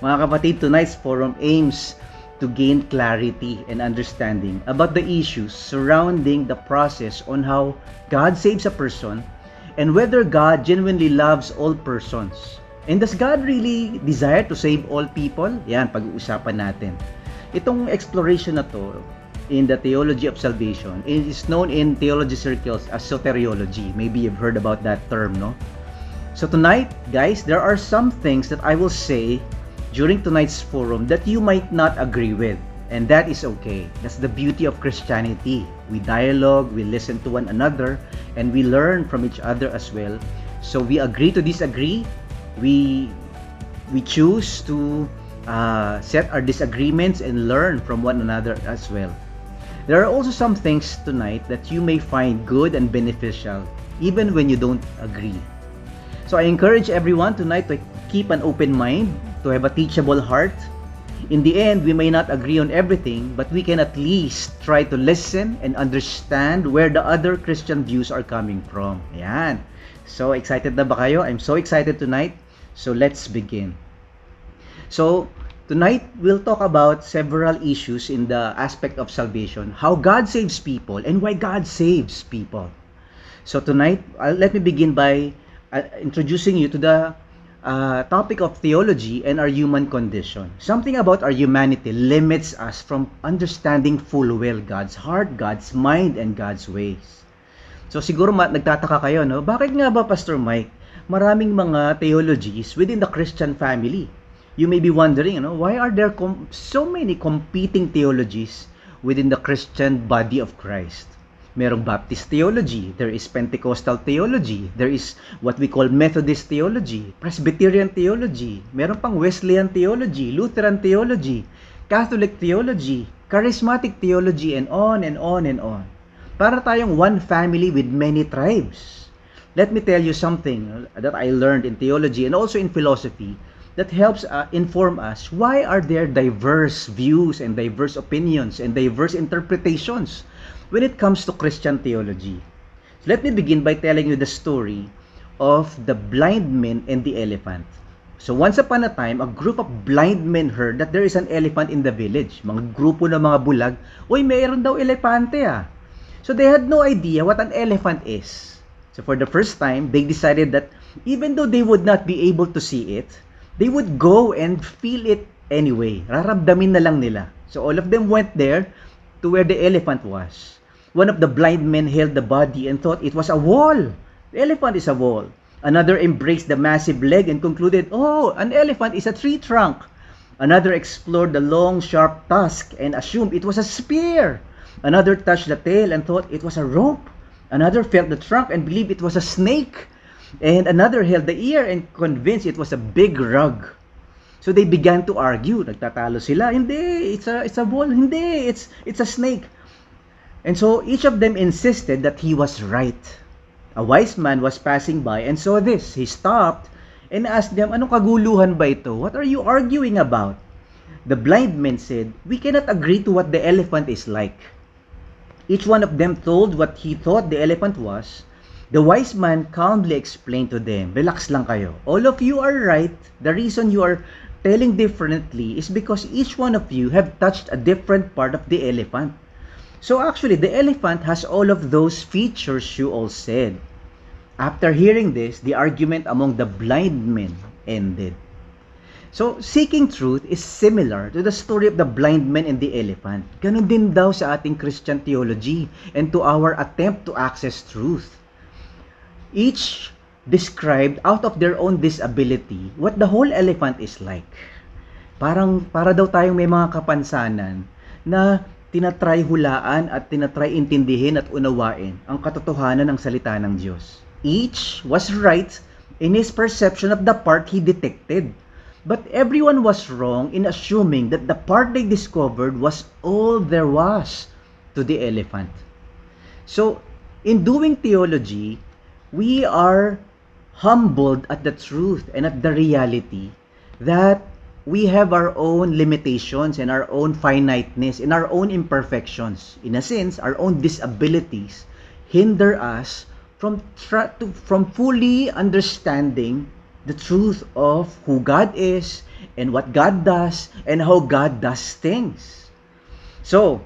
Mga kapatid, tonight's forum aims to gain clarity and understanding about the issues surrounding the process on how God saves a person and whether God genuinely loves all persons. And does God really desire to save all people? Yan, pag-uusapan natin. Itong exploration na to in the theology of salvation is known in theology circles as soteriology. Maybe you've heard about that term, no? So tonight, guys, there are some things that I will say during tonight's forum that you might not agree with. And that is okay. That's the beauty of Christianity. We dialogue, we listen to one another, and we learn from each other as well. So we agree to disagree. We choose to set our disagreements and learn from one another as well. There are also some things tonight that you may find good and beneficial, even when you don't agree. So I encourage everyone tonight to keep an open mind, to have a teachable heart. In the end, we may not agree on everything, but we can at least try to listen and understand where the other Christian views are coming from. Ayan. So excited na ba kayo? I'm so excited tonight. So let's begin. So tonight, we'll talk about several issues in the aspect of salvation, how God saves people and why God saves people. So tonight, let me begin by introducing you to the topic of theology and our human condition. Something about our humanity limits us from understanding full well God's heart, God's mind, and God's ways. So siguro nagtataka kayo, no? Bakit nga ba, Pastor Mike, maraming mga theologies within the Christian family? You may be wondering, why are there so many competing theologies within the Christian body of Christ? Merong Baptist theology, there is Pentecostal theology, there is what we call Methodist theology, Presbyterian theology, meron pang Wesleyan theology, Lutheran theology, Catholic theology, Charismatic theology, and on and on and on. Para tayong one family with many tribes. Let me tell you something that I learned in theology and also in philosophy that helps inform us why are there diverse views and diverse opinions and diverse interpretations when it comes to Christian theology. So let me begin by telling you the story of the blind men and the elephant. So once upon a time, a group of blind men heard that there is an elephant in the village. Mga grupo ng mga bulag, uy, mayroon daw elepante ah. So they had no idea what an elephant is. So for the first time, they decided that even though they would not be able to see it, they would go and feel it anyway. Raramdamin na lang nila. So all of them went there to where the elephant was. One of the blind men held the body and thought it was a wall. The elephant is a wall. Another embraced the massive leg and concluded, oh, an elephant is a tree trunk. Another explored the long, sharp tusk and assumed it was a spear. Another touched the tail and thought it was a rope. Another felt the trunk and believed it was a snake. And another held the ear and convinced it was a big rug. So they began to argue. Nagtatalo sila. Hindi, it's a ball. Hindi, it's a snake. And so each of them insisted that he was right. A wise man was passing by and saw this. He stopped and asked them, anong kaguluhan ba ito? What are you arguing about? The blind men said, we cannot agree to what the elephant is like. Each one of them told what he thought the elephant was. The wise man calmly explained to them, relax lang kayo. All of you are right. The reason you are telling differently is because each one of you have touched a different part of the elephant. So actually, the elephant has all of those features you all said. After hearing this, the argument among the blind men ended. So, seeking truth is similar to the story of the blind men and the elephant. Ganun din daw sa ating Christian theology and to our attempt to access truth. Each described out of their own disability what the whole elephant is like. Para daw tayong may mga kapansanan na tinatry hulaan at tinatry intindihin at unawain ang katotohanan ng salita ng Diyos. Each was right in his perception of the part he detected. But everyone was wrong in assuming that the part they discovered was all there was to the elephant. So, in doing theology, we are humbled at the truth and at the reality that we have our own limitations and our own finiteness and our own imperfections. In a sense, our own disabilities hinder us from fully understanding the truth of who God is and what God does, and how God does things. So,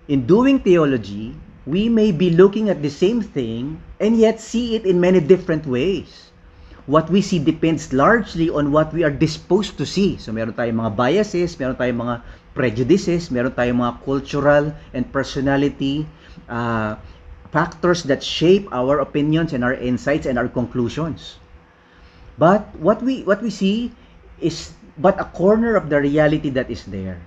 in doing theology, we may be looking at the same thing and yet see it in many different ways. What we see depends largely on what we are disposed to see. So meron tayong mga biases, meron tayong mga prejudices, meron tayong mga cultural and personality factors that shape our opinions and our insights and our conclusions. But what we see is but a corner of the reality that is there.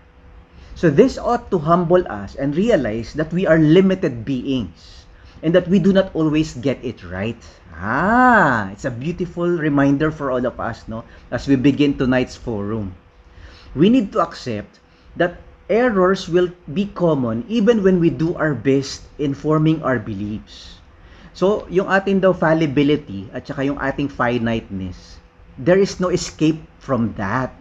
So this ought to humble us and realize that we are limited beings and that we do not always get it right. It's a beautiful reminder for all of us, no? As we begin tonight's forum. We need to accept that errors will be common even when we do our best in forming our beliefs. So, yung ating daw fallibility at saka yung ating finiteness, there is no escape from that.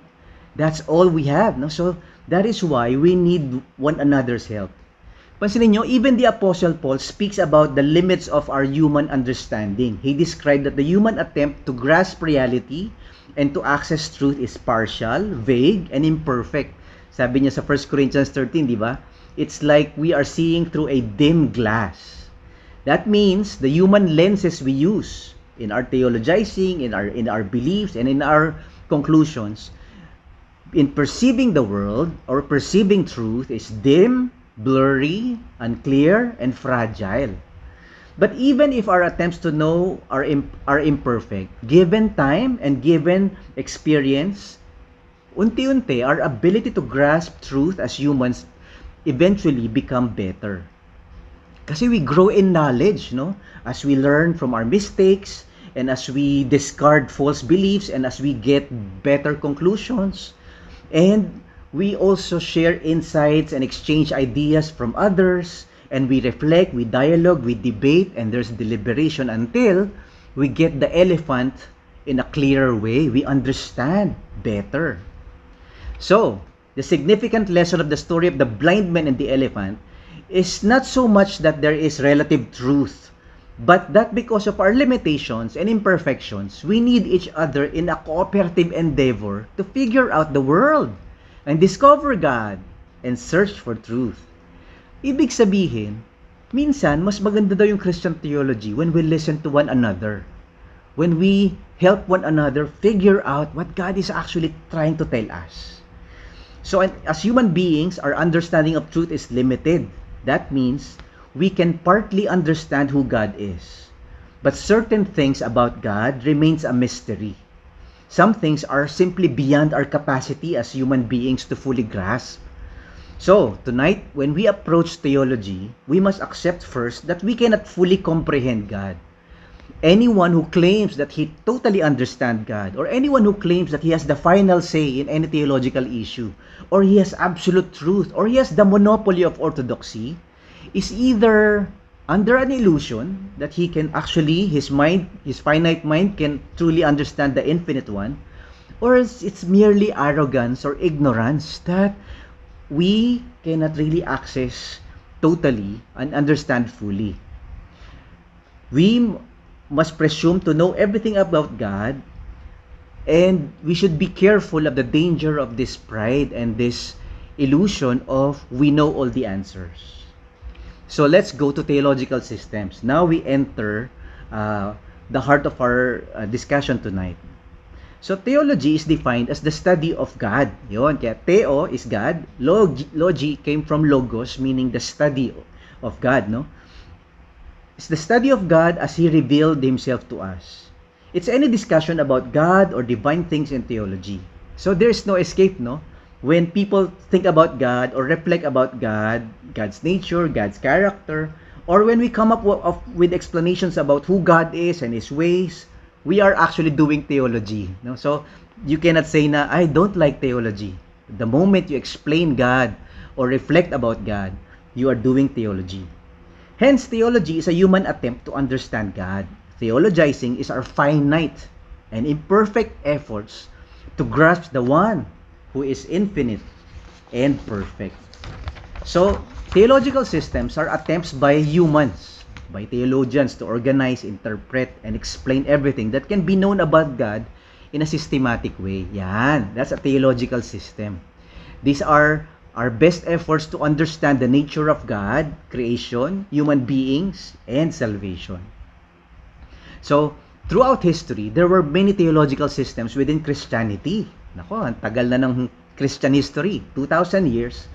That's all we have, no? So, that is why we need one another's help. Pansinin nyo, even the Apostle Paul speaks about the limits of our human understanding. He described that the human attempt to grasp reality and to access truth is partial, vague, and imperfect. Sabi niya sa 1 Corinthians 13, di ba? It's like we are seeing through a dim glass. That means the human lenses we use in our theologizing, in our beliefs, and in our conclusions, in perceiving the world or perceiving truth is dim, blurry, unclear, and fragile. But even if our attempts to know are imperfect, given time and given experience, unti-unti our ability to grasp truth as humans eventually become better. Kasi we grow in knowledge, no? As we learn from our mistakes, and as we discard false beliefs, and as we get better conclusions, and we also share insights and exchange ideas from others, and we reflect, we dialogue, we debate, and there's deliberation until we get the elephant in a clearer way. We understand better. So, the significant lesson of the story of the blind man and the elephant is not so much that there is relative truth, but that because of our limitations and imperfections, we need each other in a cooperative endeavor to figure out the world and discover God and search for truth. Ibig sabihin, minsan mas maganda daw yung Christian theology when we listen to one another, when we help one another figure out what God is actually trying to tell us. So as human beings, our understanding of truth is limited. That means we can partly understand who God is, but certain things about God remains a mystery. Some things are simply beyond our capacity as human beings to fully grasp. So, tonight, when we approach theology, we must accept first that we cannot fully comprehend God. Anyone who claims that he totally understands God, or anyone who claims that he has the final say in any theological issue, or he has absolute truth, or he has the monopoly of orthodoxy, is either under an illusion that he can actually, his finite mind can truly understand the infinite one, or it's merely arrogance or ignorance that we cannot really access totally and understand fully. We must presume to know everything about God, and we should be careful of the danger of this pride and this illusion of we know all the answers. So let's go to theological systems. Now we enter the heart of our discussion tonight. So theology is defined as the study of God. Yun, kaya theo is God. Logi came from logos, meaning the study of God, no? It's the study of God as He revealed Himself to us. It's any discussion about God or divine things in theology. So there's no escape, no? When people think about God or reflect about God, God's nature, God's character, or when we come up with explanations about who God is and His ways, we are actually doing theology. No? So you cannot say na, I don't like theology. The moment you explain God or reflect about God, you are doing theology. Hence, theology is a human attempt to understand God. Theologizing is our finite and imperfect efforts to grasp the one who is infinite and perfect. So, theological systems are attempts by humans, by theologians, to organize, interpret, and explain everything that can be known about God in a systematic way. Yan, that's a theological system. These are our best efforts to understand the nature of God, creation, human beings, and salvation. So, throughout history, there were many theological systems within Christianity. Nako, ang tagal na ng Christian history, 2,000 years.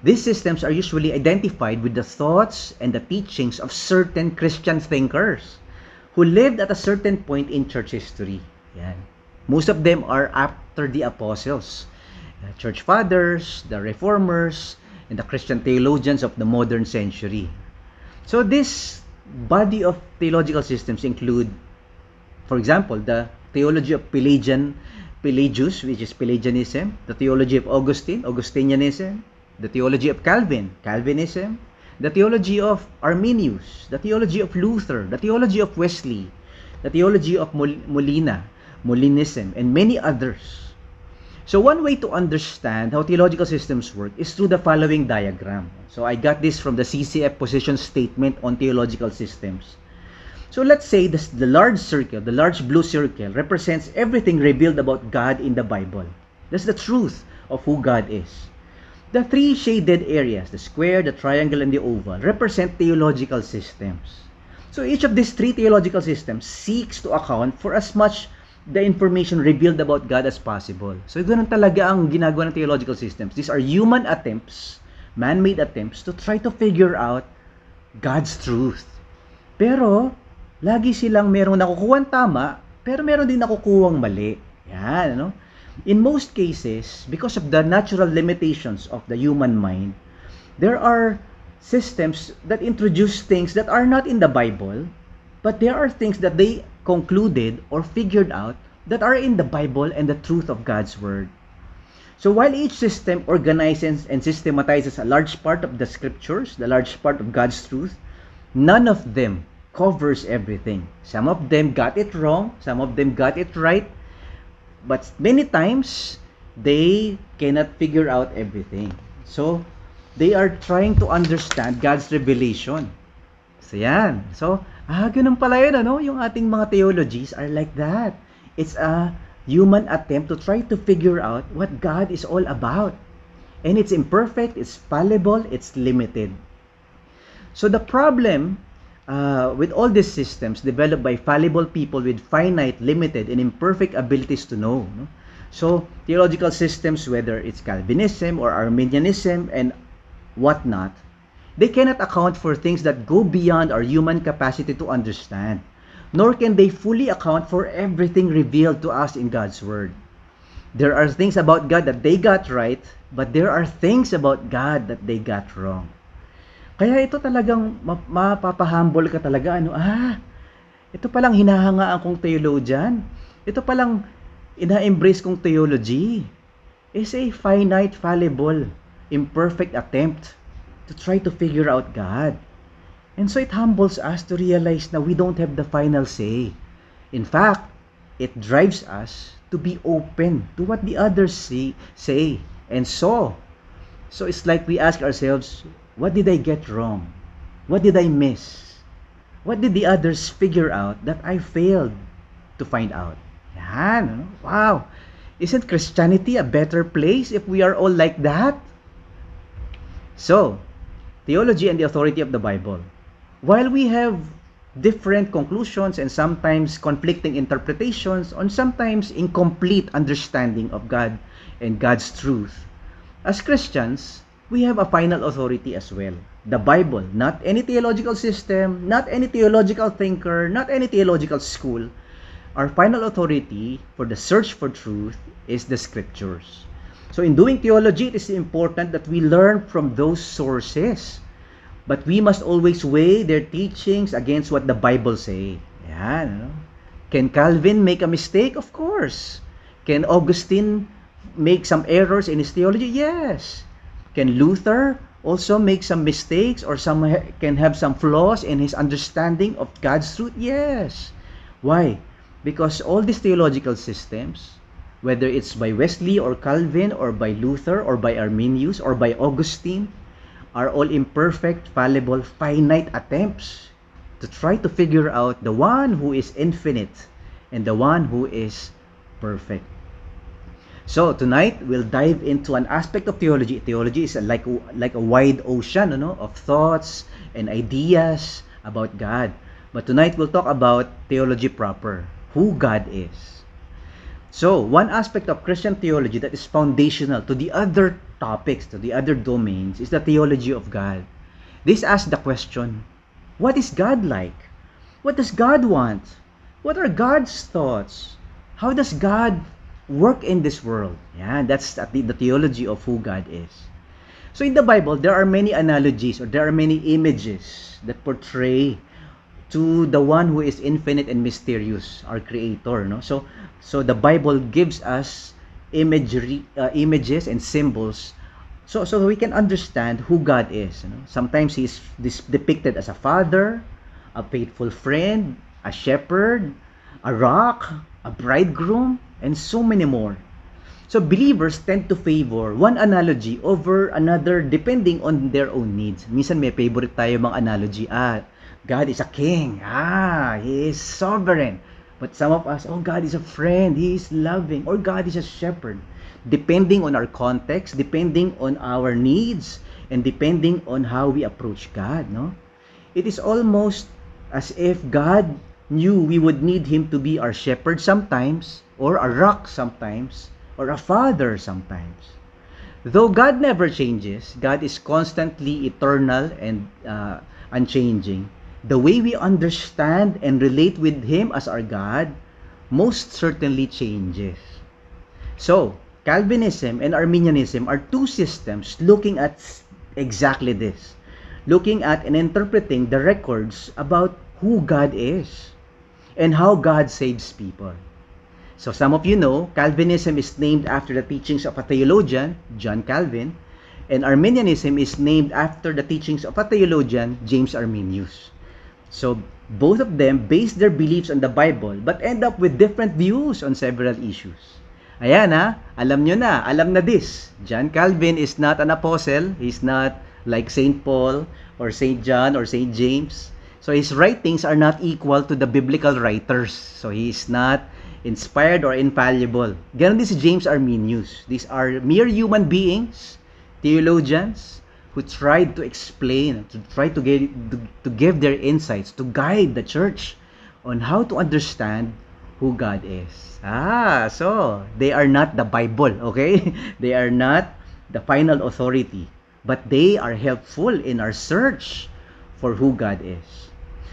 These systems are usually identified with the thoughts and the teachings of certain Christian thinkers who lived at a certain point in church history. Yan. Most of them are after the apostles, the church fathers, the reformers, and the Christian theologians of the modern century. So this body of theological systems include, for example, the theology of Pelagius, which is Pelagianism, the theology of Augustine, Augustinianism, the theology of Calvin, Calvinism, the theology of Arminius, the theology of Luther, the theology of Wesley, the theology of Molina, Molinism, and many others. So one way to understand how theological systems work is through the following diagram. So I got this from the CCF position statement on theological systems. So let's say the large circle, the large blue circle, represents everything revealed about God in the Bible. That's the truth of who God is. The three shaded areas, the square, the triangle, and the oval, represent theological systems. So each of these three theological systems seeks to account for as much the information revealed about God as possible. So ganun talaga ang ginagawa ng theological systems. These are human attempts, man-made attempts to try to figure out God's truth. Pero lagi silang merong nakukuhang tama, pero meron din nakukuhang mali. Yan, ano? In most cases, because of the natural limitations of the human mind, there are systems that introduce things that are not in the Bible, but there are things that they concluded or figured out that are in the Bible and the truth of God's Word. So while each system organizes and systematizes a large part of the scriptures, the large part of God's truth, none of them covers everything. Some of them got it wrong, some of them got it right, but many times they cannot figure out everything. So they are trying to understand God's revelation. So yan. So, ganun pala yun, ano? Yung ating mga theologies are like that. It's a human attempt to try to figure out what God is all about. And it's imperfect, it's fallible, it's limited. So the problem with all these systems developed by fallible people with finite, limited, and imperfect abilities to know. No? So, theological systems, whether it's Calvinism or Arminianism and whatnot, they cannot account for things that go beyond our human capacity to understand, nor can they fully account for everything revealed to us in God's Word. There are things about God that they got right, but there are things about God that they got wrong. Kaya ito talagang mapapahumble ka talaga. Ito palang hinahangaan kong theologian. Ito palang ina-embrace kong theology. Is a finite, fallible, imperfect attempt to try to figure out God. And so it humbles us to realize na we don't have the final say. In fact, it drives us to be open to what the others say. And so it's like we ask ourselves, what did I get wrong? What did I miss? What did the others figure out that I failed to find out? Yan, wow! Isn't Christianity a better place if we are all like that? So, theology and the authority of the Bible. While we have different conclusions and sometimes conflicting interpretations or sometimes incomplete understanding of God and God's truth, as Christians, we have a final authority as well. The Bible, not any theological system, not any theological thinker, not any theological school. Our final authority for the search for truth is the Scriptures. So in doing theology, it is important that we learn from those sources. But we must always weigh their teachings against what the Bible say. Yan, Can Calvin make a mistake? Of course. Can Augustine make some errors in his theology? Yes. Can Luther also make some mistakes or can have some flaws in his understanding of God's truth? Yes. Why? Because all these theological systems, whether it's by Wesley or Calvin or by Luther or by Arminius or by Augustine, are all imperfect, fallible, finite attempts to try to figure out the one who is infinite and the one who is Perfect. So tonight we'll dive into an aspect of theology. Theology is like a wide ocean, of thoughts and ideas about God. But tonight we'll talk about theology proper, who God is. So, one aspect of Christian theology that is foundational to the other topics, to the other domains, is the theology of God. This asks the question, what is God like? What does God want? What are God's thoughts? How does God work in this world? Yeah, that's the theology of who God is. So in the Bible, there are many analogies or there are many images that portray to the one who is infinite and mysterious, our creator, no? So the Bible gives us images and symbols so we can understand who God is, Sometimes he is depicted as a father, a faithful friend, a shepherd, a rock, a bridegroom, and so many more. So believers tend to favor one analogy over another depending on their own needs. Minsan may favorite tayo mga analogy. God is a king. He is sovereign. But some of us, God is a friend. He is loving. Or God is a shepherd. Depending on our context, depending on our needs, and depending on how we approach God, no? It is almost as if God knew we would need Him to be our shepherd sometimes, or a rock sometimes, or a father sometimes. Though God never changes, God is constantly eternal and unchanging. The way we understand and relate with Him as our God most certainly changes. So, Calvinism and Arminianism are two systems looking at exactly this. Looking at and interpreting the records about who God is and how God saves people. So some of you know, Calvinism is named after the teachings of a theologian, John Calvin, and Arminianism is named after the teachings of a theologian, James Arminius. So both of them base their beliefs on the Bible but end up with different views on several issues. Ayan alam nyo na, alam na this. John Calvin is not an apostle, he's not like St. Paul or St. John or St. James. So his writings are not equal to the biblical writers. So he is not inspired or infallible. Ganon din si James Arminius. These are mere human beings, theologians, who tried to explain, to try to give their insights, to guide the church on how to understand who God is. So they are not the Bible, okay? They are not the final authority, but they are helpful in our search for who God is.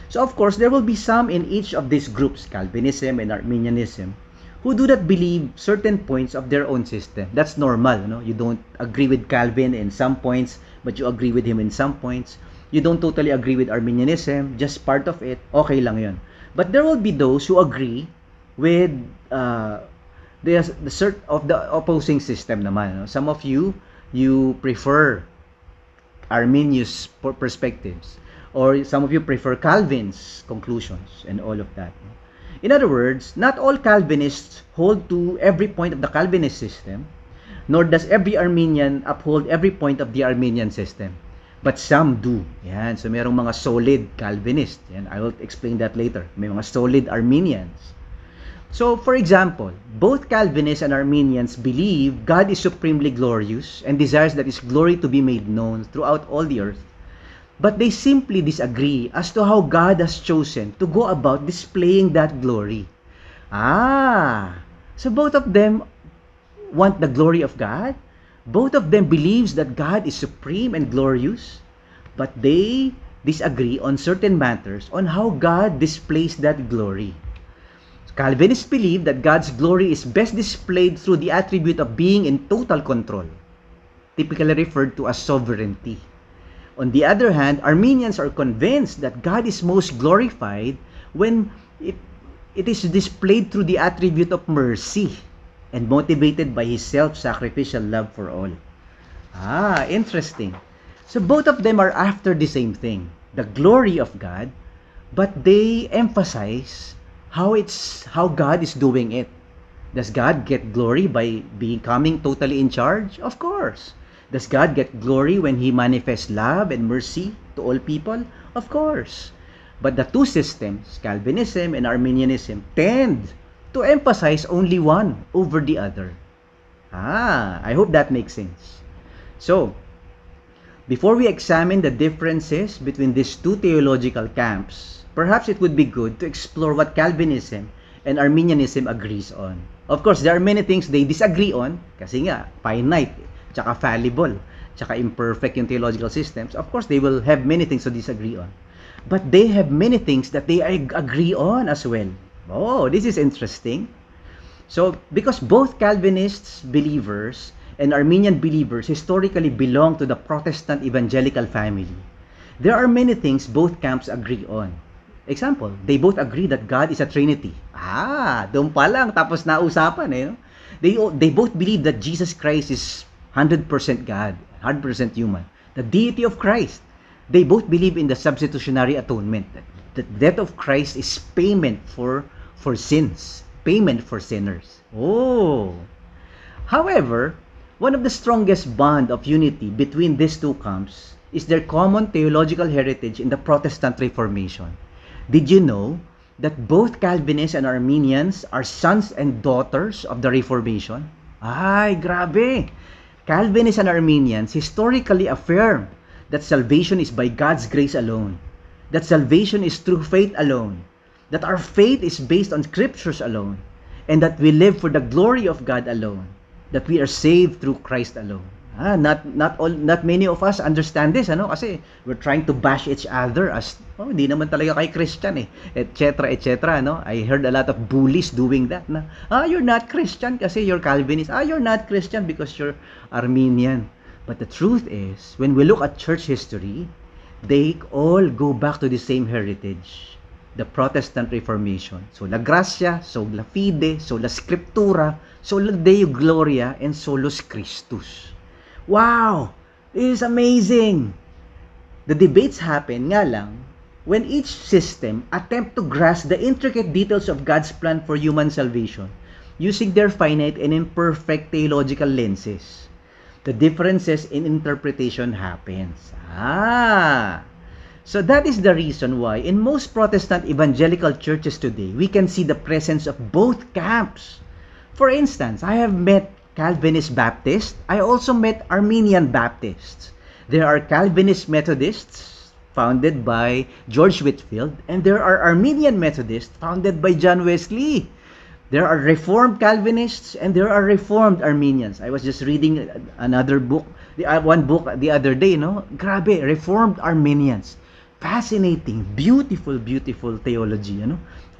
So of course, there will be some in each of these groups, Calvinism and Arminianism, who do not believe certain points of their own system. That's normal, You don't agree with Calvin in some points, but you agree with him in some points. You don't totally agree with Arminianism, just part of it, okay lang yun. But there will be those who agree with the sort of the opposing system naman. Some of you prefer Arminius perspectives, or some of you prefer Calvin's conclusions and all of that. In other words, not all Calvinists hold to every point of the Calvinist system, nor does every Arminian uphold every point of the Arminian system. But some do. Yan. So merong mga solid Calvinists. Yan. I will explain that later. May mga solid Arminians. So, for example, both Calvinists and Arminians believe God is supremely glorious and desires that His glory to be made known throughout all the earth. But they simply disagree as to how God has chosen to go about displaying that glory. So both of them want the glory of God. Both of them believes that God is supreme and glorious, but they disagree on certain matters on how God displays that glory. Calvinists believe that God's glory is best displayed through the attribute of being in total control, typically referred to as sovereignty. On the other hand, Arminians are convinced that God is most glorified when it is displayed through the attribute of mercy and motivated by His self-sacrificial love for all. Interesting. So both of them are after the same thing, the glory of God, but they emphasize how God is doing it. Does God get glory by becoming totally in charge? Of course. Does God get glory when He manifests love and mercy to all people? Of course. But the two systems, Calvinism and Arminianism, tend to emphasize only one over the other. I hope that makes sense. So, before we examine the differences between these two theological camps, perhaps it would be good to explore what Calvinism and Arminianism agrees on. Of course, there are many things they disagree on kasi nga, finite, tsaka fallible, tsaka imperfect yung theological systems. Of course, they will have many things to disagree on. But they have many things that they agree on as well. Oh, this is interesting. So, because both Calvinists believers and Arminian believers historically belong to the Protestant evangelical family, there are many things both camps agree on. Example, they both agree that God is a Trinity. Doon pa lang, tapos nausapan eh. No? They both believe that Jesus Christ is 100% God, 100% human. The deity of Christ. They both believe in the substitutionary atonement. That the death of Christ is payment for sins. Payment for sinners. However, one of the strongest bond of unity between these two camps is their common theological heritage in the Protestant Reformation. Did you know that both Calvinists and Arminians are sons and daughters of the Reformation? Ay, grabe! Calvinists and Arminians historically affirm that salvation is by God's grace alone, that salvation is through faith alone, that our faith is based on scriptures alone, and that we live for the glory of God alone, that we are saved through Christ alone. Not many of us understand this, kasi we're trying to bash each other as, hindi naman talaga kay Christian etc., etc., I heard a lot of bullies doing that, you're not Christian kasi you're Calvinist, you're not Christian because you're Arminian. But the truth is, when we look at church history, they all go back to the same heritage, the Protestant Reformation. Sola Gratia, sola Fide, sola Scriptura, sola Deo Gloria, and solus Christus. Wow! This is amazing! The debates happen nga lang when each system attempt to grasp the intricate details of God's plan for human salvation using their finite and imperfect theological lenses. The differences in interpretation happens. So that is the reason why in most Protestant evangelical churches today, we can see the presence of both camps. For instance, I have met Calvinist Baptists. I also met Arminian Baptists. There are Calvinist Methodists founded by George Whitefield, and there are Arminian Methodists founded by John Wesley. There are Reformed Calvinists and there are Reformed Arminians. I was just reading another book, one book the other day, Grabe, Reformed Arminians. Fascinating, beautiful, beautiful theology,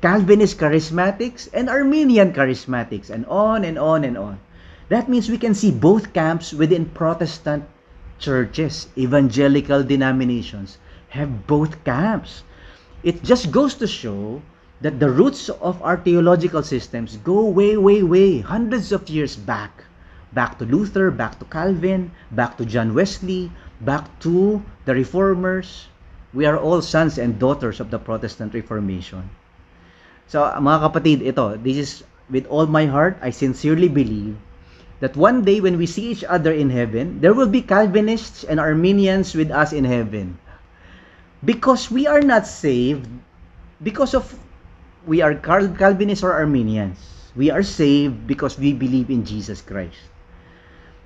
Calvinist charismatics and Arminian charismatics, and on and on and on. That means we can see both camps within Protestant churches, evangelical denominations, have both camps. It just goes to show that the roots of our theological systems go way, way, way, hundreds of years back. Back to Luther, back to Calvin, back to John Wesley, back to the Reformers. We are all sons and daughters of the Protestant Reformation. So, mga kapatid, this is with all my heart, I sincerely believe that one day when we see each other in heaven, there will be Calvinists and Arminians with us in heaven. Because we are not saved because of we are Calvinists or Arminians. We are saved because we believe in Jesus Christ.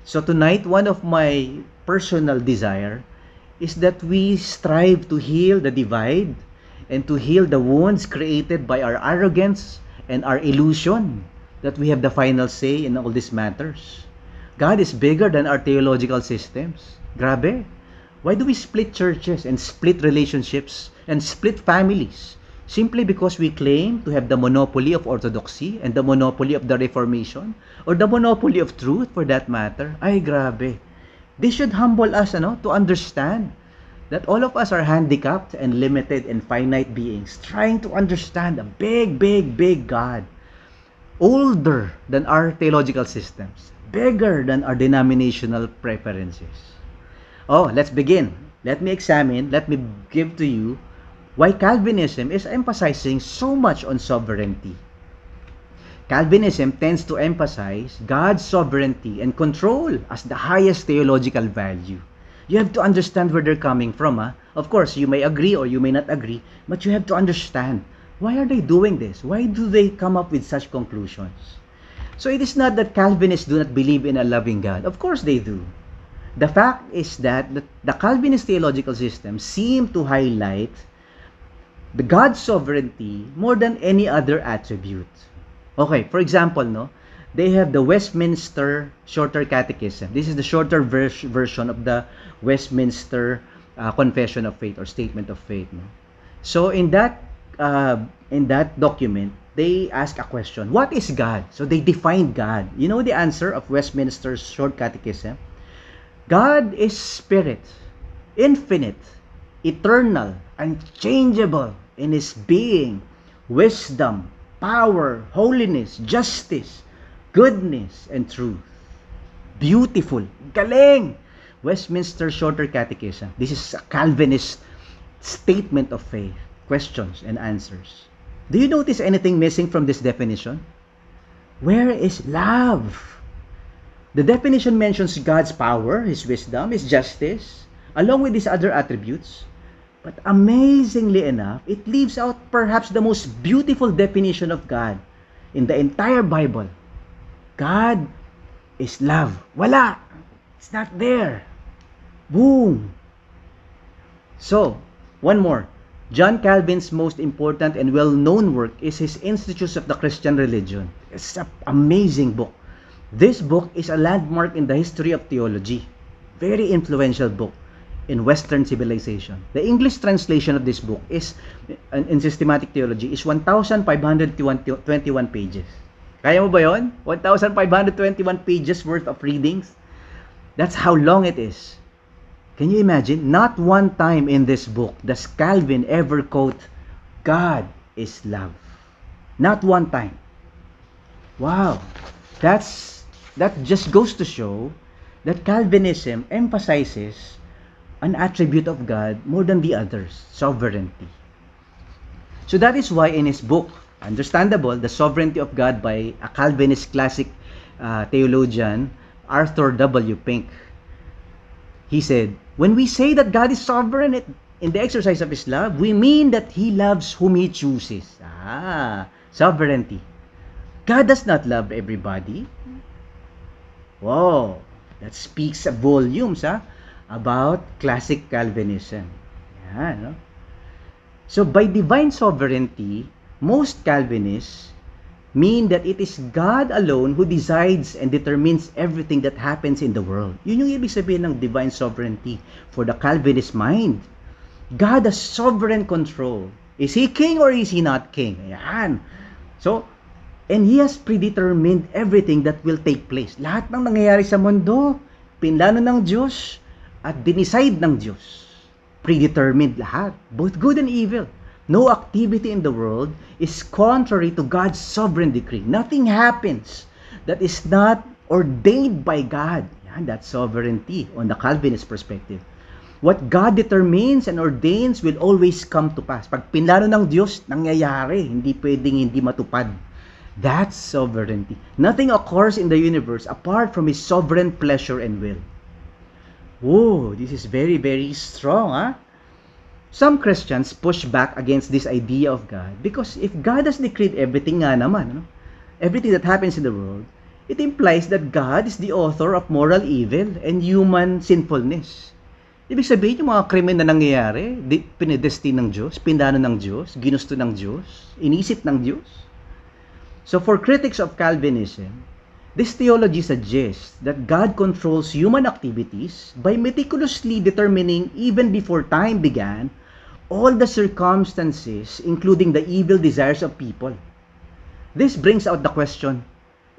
So tonight, one of my personal desire is that we strive to heal the divide and to heal the wounds created by our arrogance and our illusion that we have the final say in all these matters. God is bigger than our theological systems. Grabe. Why do we split churches and split relationships and split families? Simply because we claim to have the monopoly of orthodoxy and the monopoly of the Reformation or the monopoly of truth for that matter. Ay, grabe. This should humble us to understand that all of us are handicapped and limited and finite beings trying to understand a big, big, big God. Older than our theological systems, bigger than our denominational preferences. Let's begin. Let me give to you why Calvinism is emphasizing so much on sovereignty. Calvinism tends to emphasize God's sovereignty and control as the highest theological value. You have to understand where they're coming from. Of course, you may agree or you may not agree, but you have to understand Why are they doing this? Why do they come up with such conclusions? So it is not that Calvinists do not believe in a loving God. Of course they do. The fact is that the Calvinist theological system seem to highlight the God's sovereignty more than any other attribute. Okay, for example, no, they have the Westminster Shorter Catechism. This is the shorter version of the Westminster Confession of Faith or Statement of Faith. No? So in that document, they ask a question: what is God? So they define God. You know the answer of Westminster's Short Catechism? God is spirit, infinite, eternal, unchangeable in His being, wisdom, power, holiness, justice, goodness, and truth. Beautiful. Galing! Westminster Shorter Catechism. This is a Calvinist statement of faith. Questions and answers. Do you notice anything missing from this definition? Where is love? The definition mentions God's power, His wisdom, His justice, along with His other attributes. But amazingly enough, it leaves out perhaps the most beautiful definition of God in the entire Bible. God is love. Wala! It's not there. Boom! So, one more. John Calvin's most important and well-known work is his Institutes of the Christian Religion. It's an amazing book. This book is a landmark in the history of theology. Very influential book in Western civilization. The English translation of this book is, in systematic theology, is 1,521 pages. Kaya mo ba yun? 1,521 pages worth of readings? That's how long it is. Can you imagine? Not one time in this book does Calvin ever quote, God is love. Not one time. Wow. That just goes to show that Calvinism emphasizes an attribute of God more than the others, sovereignty. So that is why in his book, understandable, The Sovereignty of God by a Calvinist classic theologian, Arthur W. Pink, he said, when we say that God is sovereign in the exercise of His love, we mean that He loves whom He chooses. Sovereignty. God does not love everybody. Wow, that speaks volumes about classic Calvinism. Yeah, no? So by divine sovereignty, most Calvinists mean that it is God alone who decides and determines everything that happens in the world. Yun yung ibig sabihin ng divine sovereignty for the Calvinist mind. God has sovereign control. Is He king or is He not king? Ayan. So, and He has predetermined everything that will take place. Lahat ng nangyayari sa mundo, pinlano ng Diyos at dinicide ng Diyos. Predetermined lahat, both good and evil. No activity in the world is contrary to God's sovereign decree. Nothing happens that is not ordained by God. Yan, that's sovereignty on the Calvinist perspective. What God determines and ordains will always come to pass. Pag pinlano ng Diyos, nangyayari. Hindi pwedeng hindi matupad. That's sovereignty. Nothing occurs in the universe apart from His sovereign pleasure and will. Whoa, this is very, very strong, Some Christians push back against this idea of God because if God has decreed everything nga naman, everything that happens in the world, it implies that God is the author of moral evil and human sinfulness. Ibig sabihin, yung mga krimen na nangyayari, pinedestine ng Diyos, pinlano ng Diyos, ginusto ng Diyos, inisip ng Diyos. So for critics of Calvinism, this theology suggests that God controls human activities by meticulously determining, even before time began, all the circumstances, including the evil desires of people. This brings out the question,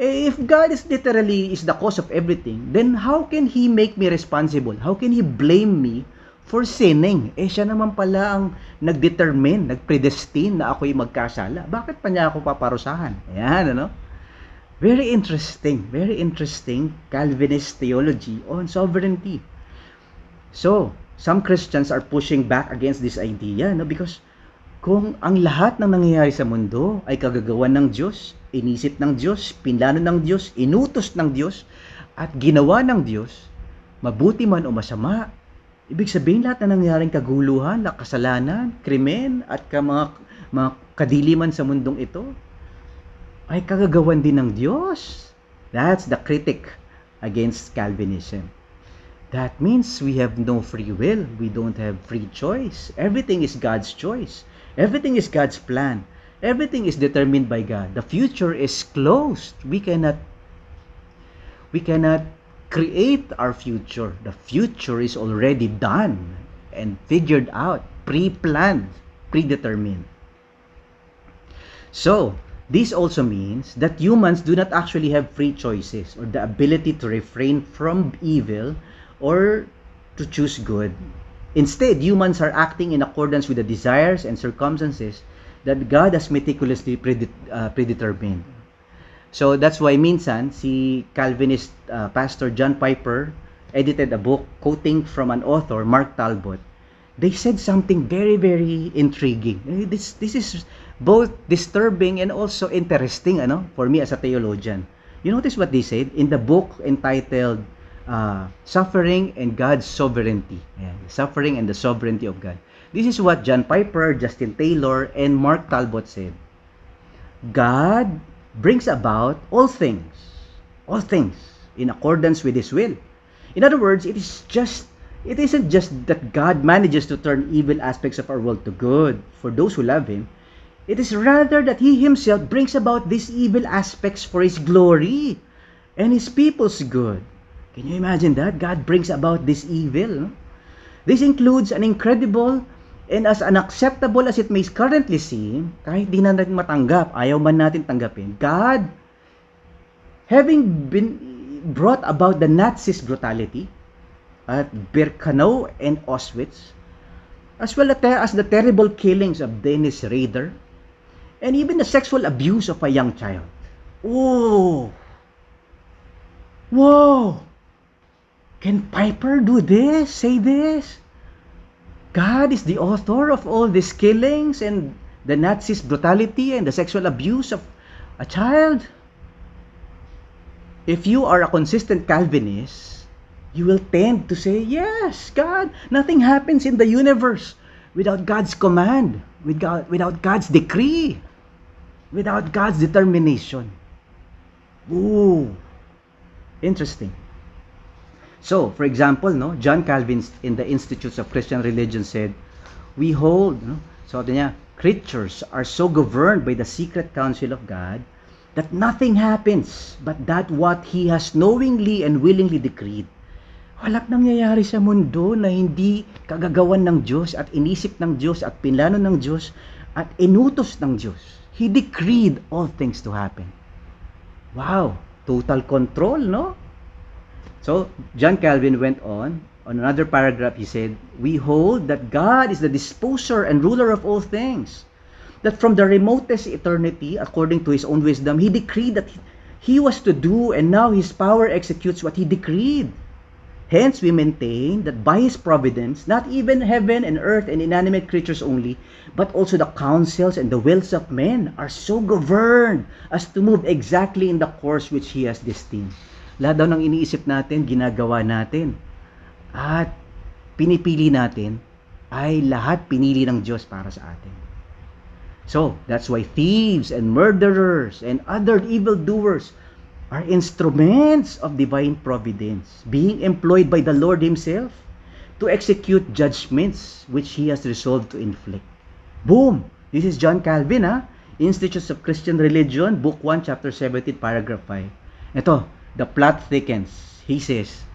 if God is literally the cause of everything, then how can He make me responsible? How can He blame me for sinning? Siya naman pala ang nagdetermine, nagpredestine na ako'y magkasala. Bakit pa niya ako paparusahan? Ayan, very interesting Calvinist theology on sovereignty. So, some Christians are pushing back against this idea, because kung ang lahat ng nangyayari sa mundo ay kagagawan ng Diyos, inisip ng Diyos, pinlano ng Diyos, inutos ng Diyos, at ginawa ng Diyos, mabuti man o masama, Ibig sabihin, lahat na nangyaring kaguluhan, kasalanan, krimen, at mga kadiliman sa mundong ito, ay kagagawan din ng Diyos. That's the critic against Calvinism. That means we have no free will. We don't have free choice. Everything is God's choice. Everything is God's plan. Everything is determined by God. The future is closed. We cannot create our future. The future is already done and figured out, pre-planned, predetermined. So, this also means that humans do not actually have free choices or the ability to refrain from evil or to choose good. Instead, humans are acting in accordance with the desires and circumstances that God has meticulously predetermined. So that's why minsan si Calvinist Pastor John Piper edited a book quoting from an author, Mark Talbot. They said something very, very intriguing. This is both disturbing and also interesting, for me as a theologian. You notice what they said in the book entitled Suffering and God's Sovereignty. Yeah, Suffering and the Sovereignty of God. This is what John Piper, Justin Taylor, and Mark Talbot said. God brings about all things in accordance with His will. In other words, it isn't just that God manages to turn evil aspects of our world to good for those who love Him. It is rather that He Himself brings about these evil aspects for His glory and His people's good. Can you imagine that? God brings about this evil. No? This includes an incredible and as unacceptable as it may currently seem, kahit di na natin matanggap, ayaw man natin tanggapin, God, having been brought about the Nazis' brutality at Birkenau and Auschwitz, as well as the terrible killings of Dennis Rader, and even the sexual abuse of a young child. Oh! Whoa! Can Piper do this? Say this? God is the author of all these killings and the Nazis' brutality and the sexual abuse of a child. If you are a consistent Calvinist, you will tend to say, yes, God, nothing happens in the universe without God's command, without God's decree, without God's determination. Ooh, interesting. So, for example, John Calvin in the Institutes of Christian Religion said, we hold, sabi niya, creatures are so governed by the secret counsel of God that nothing happens but that what He has knowingly and willingly decreed. Walang nangyayari sa mundo na hindi kagagawan ng Diyos at inisip ng Diyos at pinlano ng Diyos at inutos ng Diyos. He decreed all things to happen. Wow! Total control, no? So, John Calvin went on another paragraph, he said, we hold that God is the disposer and ruler of all things. That from the remotest eternity, according to His own wisdom, He decreed that He was to do, and now His power executes what He decreed. Hence, we maintain that by His providence, not even heaven and earth and inanimate creatures only, but also the counsels and the wills of men are so governed as to move exactly in the course which He has destined. Lahat daw ng iniisip natin, ginagawa natin. At pinipili natin, ay lahat pinili ng Diyos para sa atin. So, that's why thieves and murderers and other evildoers are instruments of divine providence, being employed by the Lord Himself to execute judgments which He has resolved to inflict. Boom! This is John Calvin, Institutes of Christian Religion, Book 1, Chapter 17, Paragraph 5. Ito, the plot thickens. He says,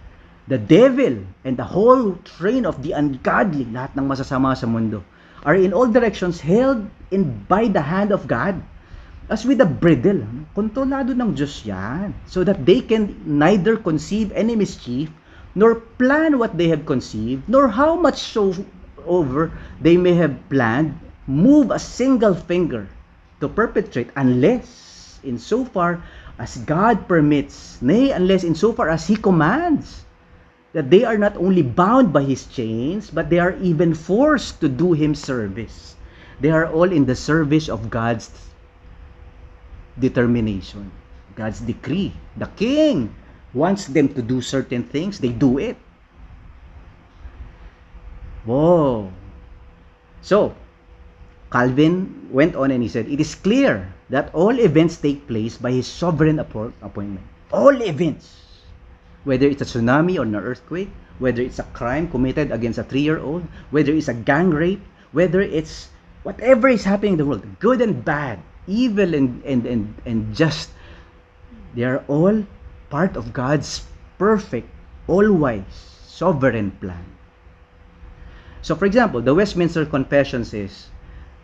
the devil and the whole train of the ungodly, lahat ng masasama sa mundo, are in all directions held in by the hand of God, as with a bridle. Kontrolado ng Diyos yan, so that they can neither conceive any mischief, nor plan what they have conceived, nor how much soever they may have planned, move a single finger to perpetrate, unless in so far as God permits, nay, unless in so far as He commands, that they are not only bound by His chains, but they are even forced to do Him service. They are all in the service of God's determination, God's decree. The King wants them to do certain things, they do it. Whoa. So, Calvin went on and he said, it is clear that all events take place by his sovereign appointment. All events. Whether it's a tsunami or an earthquake, whether it's a crime committed against a 3-year-old, whether it's a gang rape, whether it's whatever is happening in the world, good and bad, evil and just, they are all part of God's perfect, all-wise, sovereign plan. So for example, the Westminster Confession says,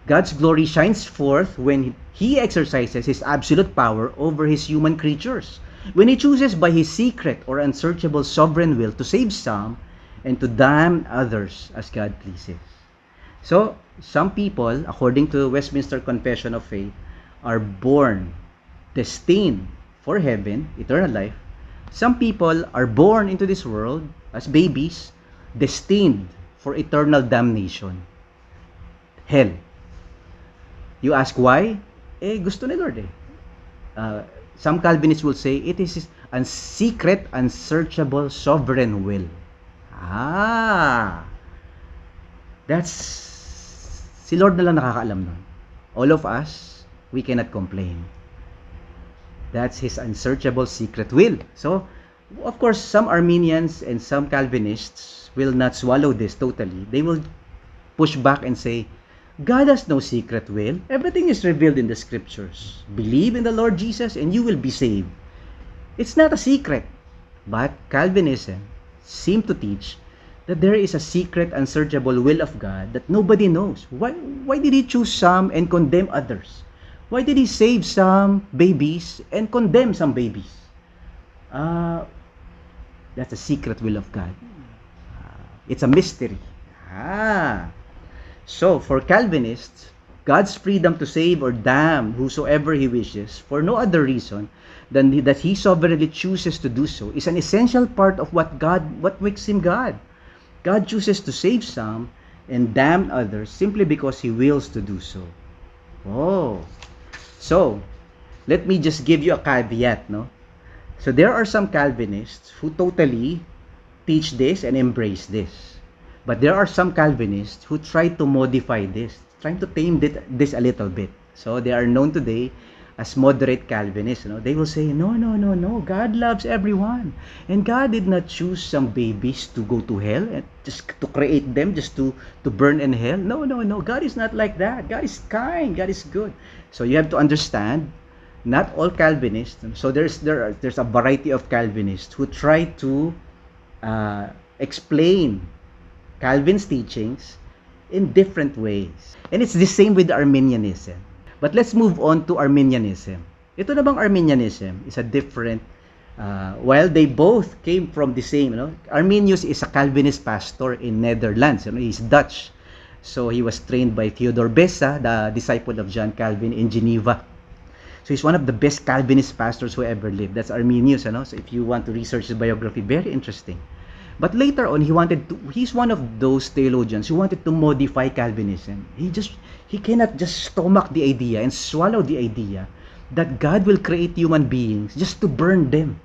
God's glory shines forth when He exercises His absolute power over His human creatures, when He chooses by His secret or unsearchable sovereign will to save some and to damn others as God pleases. So, some people, according to Westminster Confession of Faith, are born destined for heaven, eternal life. Some people are born into this world as babies, destined for eternal damnation, hell. You ask why? Gusto ni Lord eh. Some Calvinists will say, it is a secret, unsearchable, sovereign will. That's, si Lord na lang nakakaalam nun. All of us, we cannot complain. That's His unsearchable secret will. So, of course, some Arminians and some Calvinists will not swallow this totally. They will push back and say, God has no secret will. Everything is revealed in the scriptures. Believe in the Lord Jesus and you will be saved. It's not a secret. But Calvinism seems to teach that there is a secret, unsearchable will of God that nobody knows. Why did He choose some and condemn others? Why did He save some babies and condemn some babies? That's a secret will of God. It's a mystery. So, for Calvinists, God's freedom to save or damn whosoever He wishes for no other reason than that He sovereignly chooses to do so is an essential part of what makes Him God. God chooses to save some and damn others simply because He wills to do so. So, let me just give you a caveat, no? So, there are some Calvinists who totally teach this and embrace this. But there are some Calvinists who try to modify this, trying to tame this a little bit. So they are known today as moderate Calvinists. They will say, no, God loves everyone. And God did not choose some babies to go to hell and just to create them, just to burn in hell. No. God is not like that. God is kind. God is good. So you have to understand, not all Calvinists. So there's a variety of Calvinists who try to explain Calvin's teachings in different ways. And it's the same with Arminianism. But let's move on to Arminianism. Ito na bang Arminianism is a different, while they both came from the same, Arminius is a Calvinist pastor in Netherlands. He's Dutch. So he was trained by Theodore Beza, the disciple of John Calvin in Geneva. So he's one of the best Calvinist pastors who ever lived. That's Arminius. So if you want to research his biography, very interesting. But later on, he's one of those theologians who wanted to modify Calvinism. He cannot just stomach the idea and swallow the idea that God will create human beings just to burn them.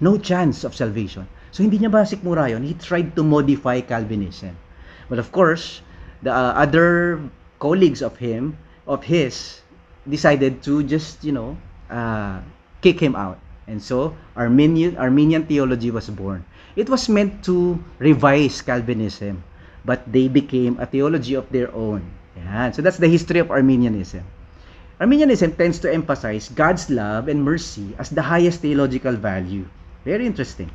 No chance of salvation. So hindi niya ba sikmura yun? He tried to modify Calvinism. But of course, the other colleagues of his, decided to just, kick him out. And so, Arminian theology was born. It was meant to revise Calvinism, but they became a theology of their own. So that's the history of Arminianism. Arminianism tends to emphasize God's love and mercy as the highest theological value. Very interesting.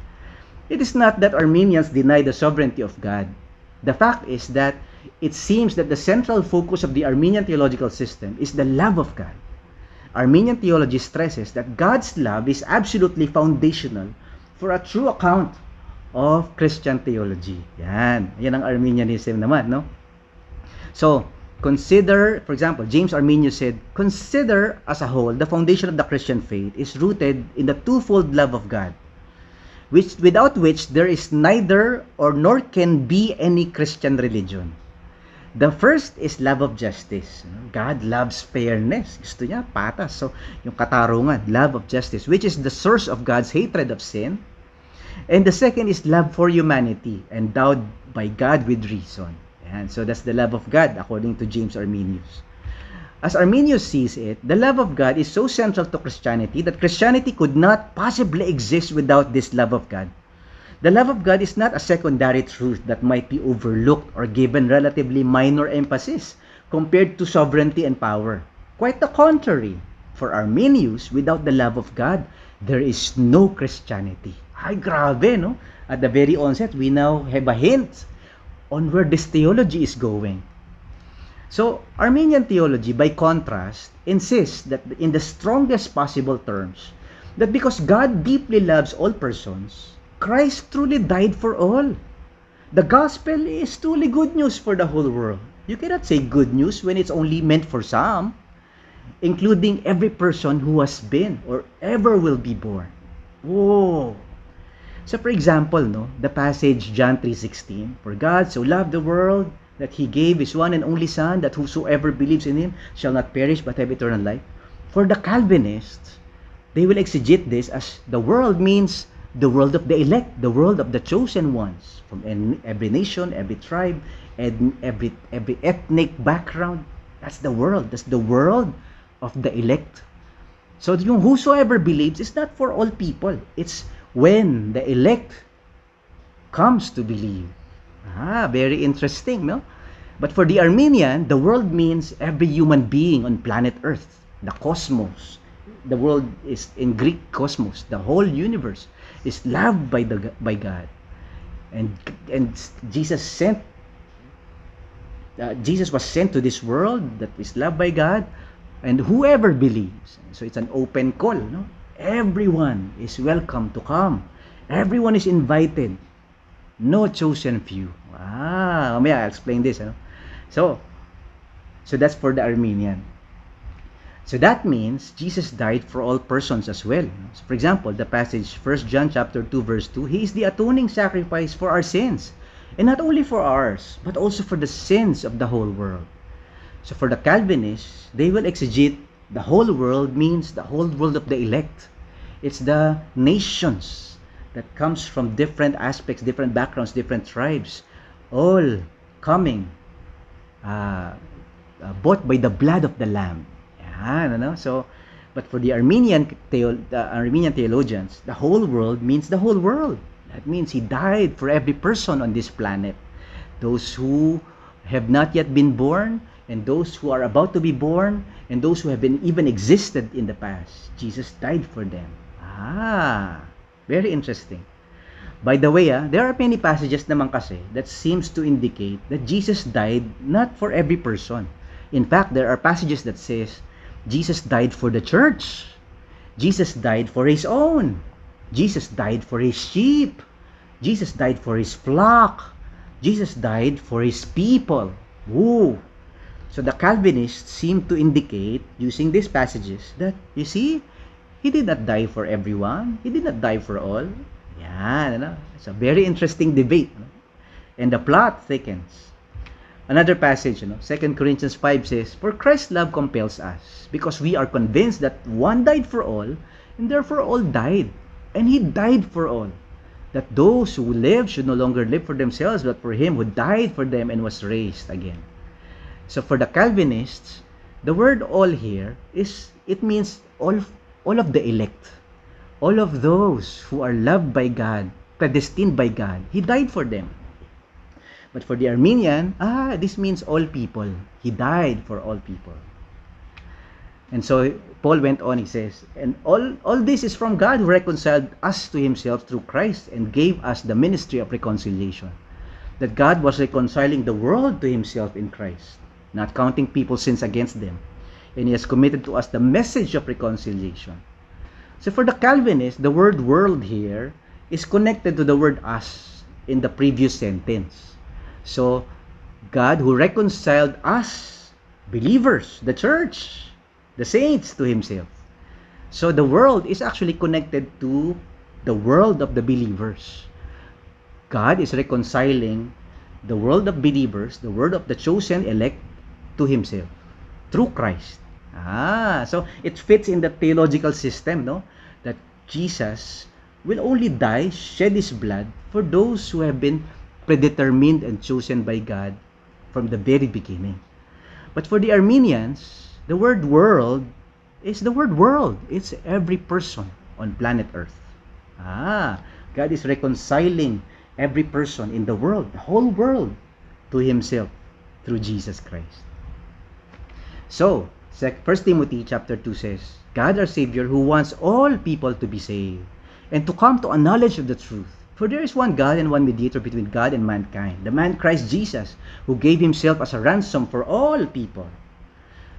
It is not that Arminians deny the sovereignty of God. The fact is that it seems that the central focus of the Arminian theological system is the love of God. Arminian theology stresses that God's love is absolutely foundational for a true account of Christian theology. Yan ang Arminianism naman, no? So, consider, for example, James Arminius said, consider as a whole, the foundation of the Christian faith is rooted in the twofold love of God, without which there is neither or nor can be any Christian religion. The first is love of justice. God loves fairness. Gusto niya, patas. So, yung katarungan, love of justice, which is the source of God's hatred of sin. And the second is love for humanity, endowed by God with reason. And so that's the love of God according to James Arminius. As Arminius sees it, the love of God is so central to Christianity that Christianity could not possibly exist without this love of God. The love of God is not a secondary truth that might be overlooked or given relatively minor emphasis compared to sovereignty and power. Quite the contrary. For Arminius, without the love of God, there is no Christianity. Ay, grabe, no? At the very onset, we now have a hint on where this theology is going. So, Arminian theology, by contrast, insists that in the strongest possible terms, that because God deeply loves all persons, Christ truly died for all. The gospel is truly good news for the whole world. You cannot say good news when it's only meant for some, including every person who has been or ever will be born. Whoa! So for example, no, the passage John 3:16, for God so loved the world that He gave His one and only Son, that whosoever believes in Him shall not perish but have eternal life. For the Calvinists, they will exegete this as the world means the world of the elect, the world of the chosen ones, from every nation, every tribe, and every ethnic background. That's the world. That's the world of the elect. So yung whosoever believes is not for all people. It's when the elect comes to believe. Very interesting, no? But for the Arminian, the world means every human being on planet Earth, the cosmos. The world is in Greek cosmos. The whole universe is loved by God, and Jesus was sent to this world that is loved by God, and whoever believes. So it's an open call, no? Everyone is welcome to come. Everyone is invited. No chosen few. May I explain this, no? So that's for the Arminian. So that means Jesus died for all persons as well. So for example, the passage 1 John chapter 2 verse 2, He is the atoning sacrifice for our sins. And not only for ours, but also for the sins of the whole world. So for the Calvinists, they will exegete the whole world means the whole world of the elect. It's the nations that comes from different aspects, different backgrounds, different tribes, all coming bought by the blood of the Lamb. So, but for the Arminian theologians, the whole world means the whole world. That means He died for every person on this planet. Those who have not yet been born, and those who are about to be born, and those who have been even existed in the past. Jesus died for them. Very interesting. By the way, there are many passages naman kasi that seems to indicate that Jesus died not for every person. In fact, there are passages that says Jesus died for the church. Jesus died for His own. Jesus died for His sheep. Jesus died for His flock. Jesus died for His people. Woo! So the Calvinists seem to indicate, using these passages, that, you see, He did not die for everyone. He did not die for all. It's a very interesting debate. And the plot thickens. Another passage, 2 Corinthians 5 says, for Christ's love compels us, because we are convinced that one died for all, and therefore all died. And He died for all, that those who live should no longer live for themselves, but for Him who died for them and was raised again. So for the Calvinists, the word all here it means all of the elect, all of those who are loved by God, predestined by God. He died for them. But for the Arminian, this means all people. He died for all people. And so Paul went on, he says, and all this is from God who reconciled us to Himself through Christ and gave us the ministry of reconciliation. That God was reconciling the world to Himself in Christ, not counting people's sins against them. And He has committed to us the message of reconciliation. So for the Calvinists, the word world here is connected to the word us in the previous sentence. So, God who reconciled us, believers, the church, the saints, to Himself. So, the world is actually connected to the world of the believers. God is reconciling the world of believers, the world of the chosen elect, to Himself through Christ. So it fits in the theological system, that Jesus will only die, shed His blood for those who have been predetermined and chosen by God from the very beginning. But for the Arminians, the word world is the word world. It's every person on planet Earth. God is reconciling every person in the world, the whole world, to Himself through Jesus Christ. So, 1 Timothy chapter 2 says, God our Savior who wants all people to be saved and to come to a knowledge of the truth. For there is one God and one mediator between God and mankind, the man Christ Jesus, who gave Himself as a ransom for all people.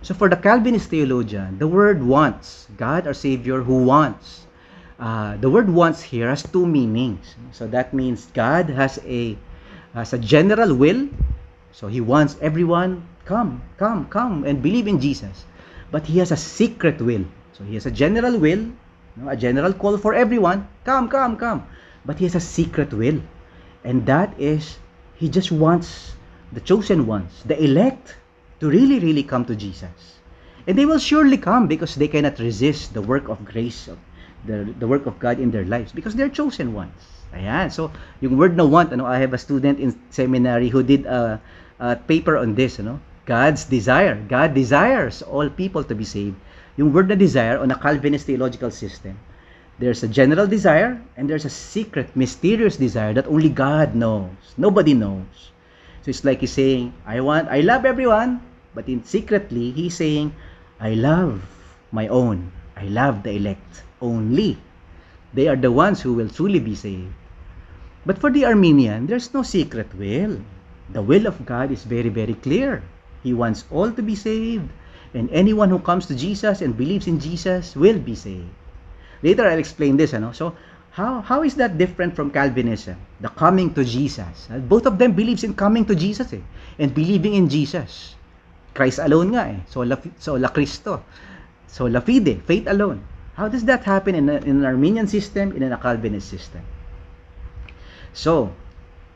So for the Calvinist theologian, the word wants, God our Savior who wants. The word wants here has two meanings. So that means God has a general will. So He wants everyone, come and believe in Jesus. But He has a secret will. So He has a general will, a general call for everyone, come. But He has a secret will. And that is, He just wants the chosen ones, the elect, to really come to Jesus. And they will surely come because they cannot resist the work of grace, the work of God in their lives, because they're chosen ones. Ayan. So, yung word na want, I have a student in seminary who did a paper on this, God's desire. God desires all people to be saved. Yung word na desire on a Calvinist theological system, there's a general desire and there's a secret, mysterious desire that only God knows. Nobody knows. So it's like He's saying, I love everyone, but secretly He's saying, I love my own. I love the elect only. They are the ones who will truly be saved. But for the Arminian, there's no secret will. The will of God is very clear. He wants all to be saved, and anyone who comes to Jesus and believes in Jesus will be saved. Later, I'll explain this. So, how is that different from Calvinism? The coming to Jesus. Both of them believes in coming to Jesus and believing in Jesus. Christ alone nga Sola Cristo. Sola fide, faith alone. How does that happen in an Arminian system, in a Calvinist system? So,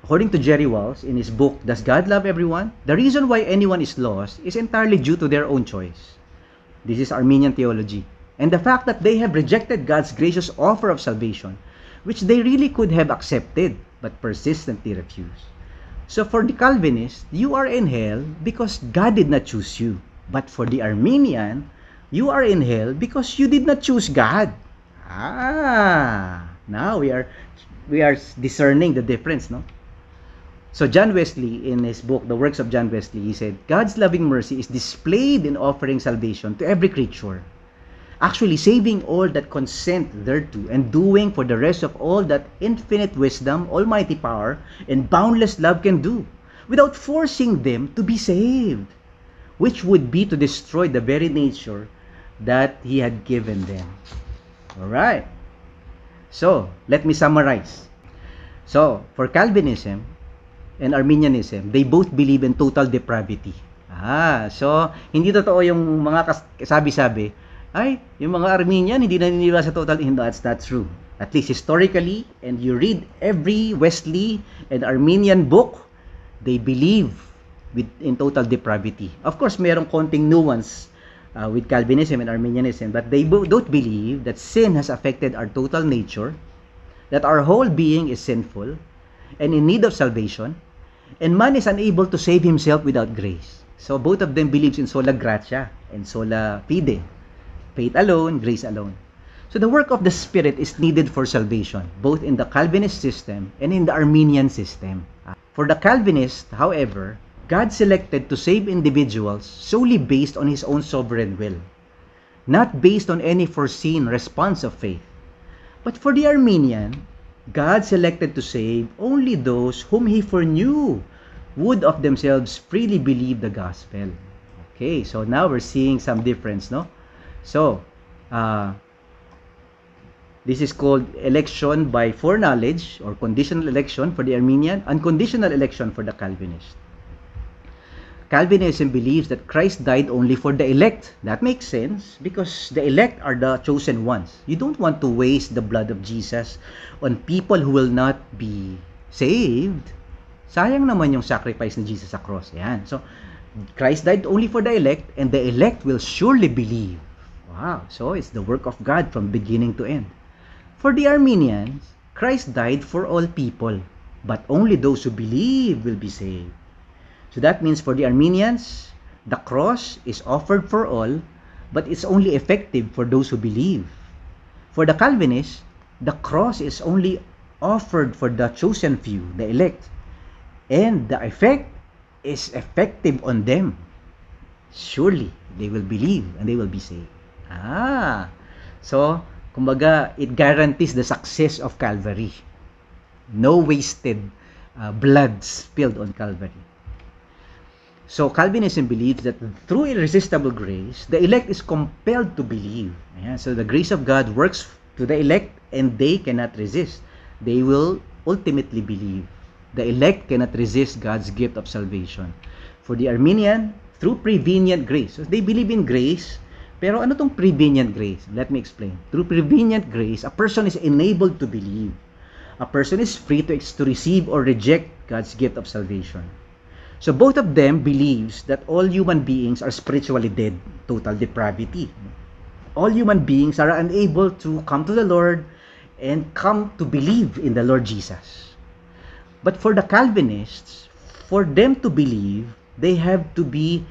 according to Jerry Wells, in his book, Does God Love Everyone? The reason why anyone is lost is entirely due to their own choice. This is Arminian theology. And the fact that they have rejected God's gracious offer of salvation, which they really could have accepted, but persistently refused. So for the Calvinist, you are in hell because God did not choose you. But for the Arminian, you are in hell because you did not choose God. Now we are discerning the difference, no? So John Wesley, in his book, The Works of John Wesley, he said, God's loving mercy is displayed in offering salvation to every creature, actually saving all that consent thereto, and doing for the rest of all that infinite wisdom, almighty power, and boundless love can do, without forcing them to be saved, which would be to destroy the very nature that He had given them. Alright. So, let me summarize. So, for Calvinism and Arminianism, they both believe in total depravity. So, hindi totoo yung mga sabi-sabi, yung mga Arminian, hindi naniniwala sa total. That's not true. At least historically, and you read every Wesley and Arminian book, they believe in total depravity. Of course, mayroong konting nuance with Calvinism and Arminianism, but they both believe that sin has affected our total nature, that our whole being is sinful and in need of salvation, and man is unable to save himself without grace. So both of them believes in sola gratia and sola fide. Faith alone, grace alone. So the work of the Spirit is needed for salvation, both in the Calvinist system and in the Arminian system. For the Calvinist, however, God selected to save individuals solely based on His own sovereign will, not based on any foreseen response of faith. But for the Arminian, God selected to save only those whom He foreknew would of themselves freely believe the gospel. Okay, so now we're seeing some difference, no? So, this is called election by foreknowledge or conditional election for the Arminian, unconditional election for the Calvinist. Calvinism believes that Christ died only for the elect. That makes sense because the elect are the chosen ones. You don't want to waste the blood of Jesus on people who will not be saved. Sayang naman yung sacrifice ni Jesus sa cross. Yan. So, Christ died only for the elect, and the elect will surely believe. Wow. So, it's the work of God from beginning to end. For the Arminians, Christ died for all people. but only those who believe will be saved. So that means for the Arminians, the cross is offered for all, but it's only effective for those who believe. For the Calvinists, the cross is only offered for the chosen few, the elect, and the effect is effective on them. Surely, they will believe and they will be saved. So, kumbaga, it guarantees the success of Calvary. No wasted blood spilled on Calvary. So, Calvinism believes that through irresistible grace, the elect is compelled to believe. So, the grace of God works to the elect and they cannot resist. They will ultimately believe. The elect cannot resist God's gift of salvation. For the Arminian, through prevenient grace. So, they believe in grace, pero ano tong prevenient grace? Let me explain. Through prevenient grace, a person is enabled to believe. A person is free to receive or reject God's gift of salvation. So both of them believes that all human beings are spiritually dead, total depravity. All human beings are unable to come to the Lord and come to believe in the Lord Jesus. But for the Calvinists, for them to believe, they have to be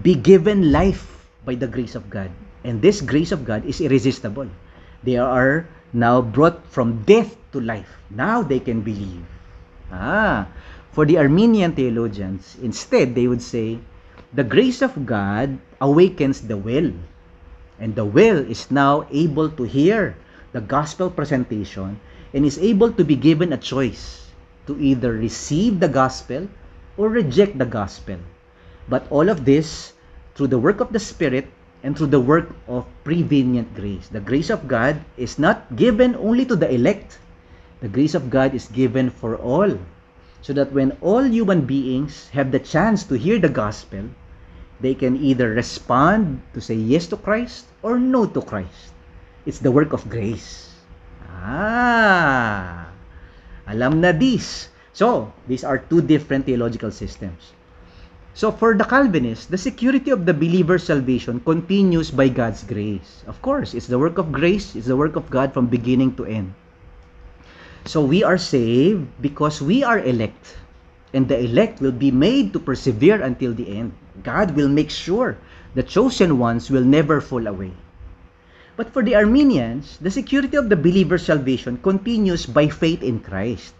given life by the grace of God. And this grace of God is irresistible. They are now brought from death to life. Now they can believe. For the Arminian theologians, instead, they would say, the grace of God awakens the will. And the will is now able to hear the gospel presentation and is able to be given a choice to either receive the gospel or reject the gospel. But all of this through the work of the Spirit and through the work of prevenient grace. The grace of God is not given only to the elect. The grace of God is given for all. So that when all human beings have the chance to hear the gospel, they can either respond to say yes to Christ or no to Christ. It's the work of grace. Alam na this. So, these are two different theological systems. So, for the Calvinists, the security of the believer's salvation continues by God's grace. Of course, it's the work of grace. It's the work of God from beginning to end. So, we are saved because we are elect. And the elect will be made to persevere until the end. God will make sure the chosen ones will never fall away. But for the Arminians, the security of the believer's salvation continues by faith in Christ.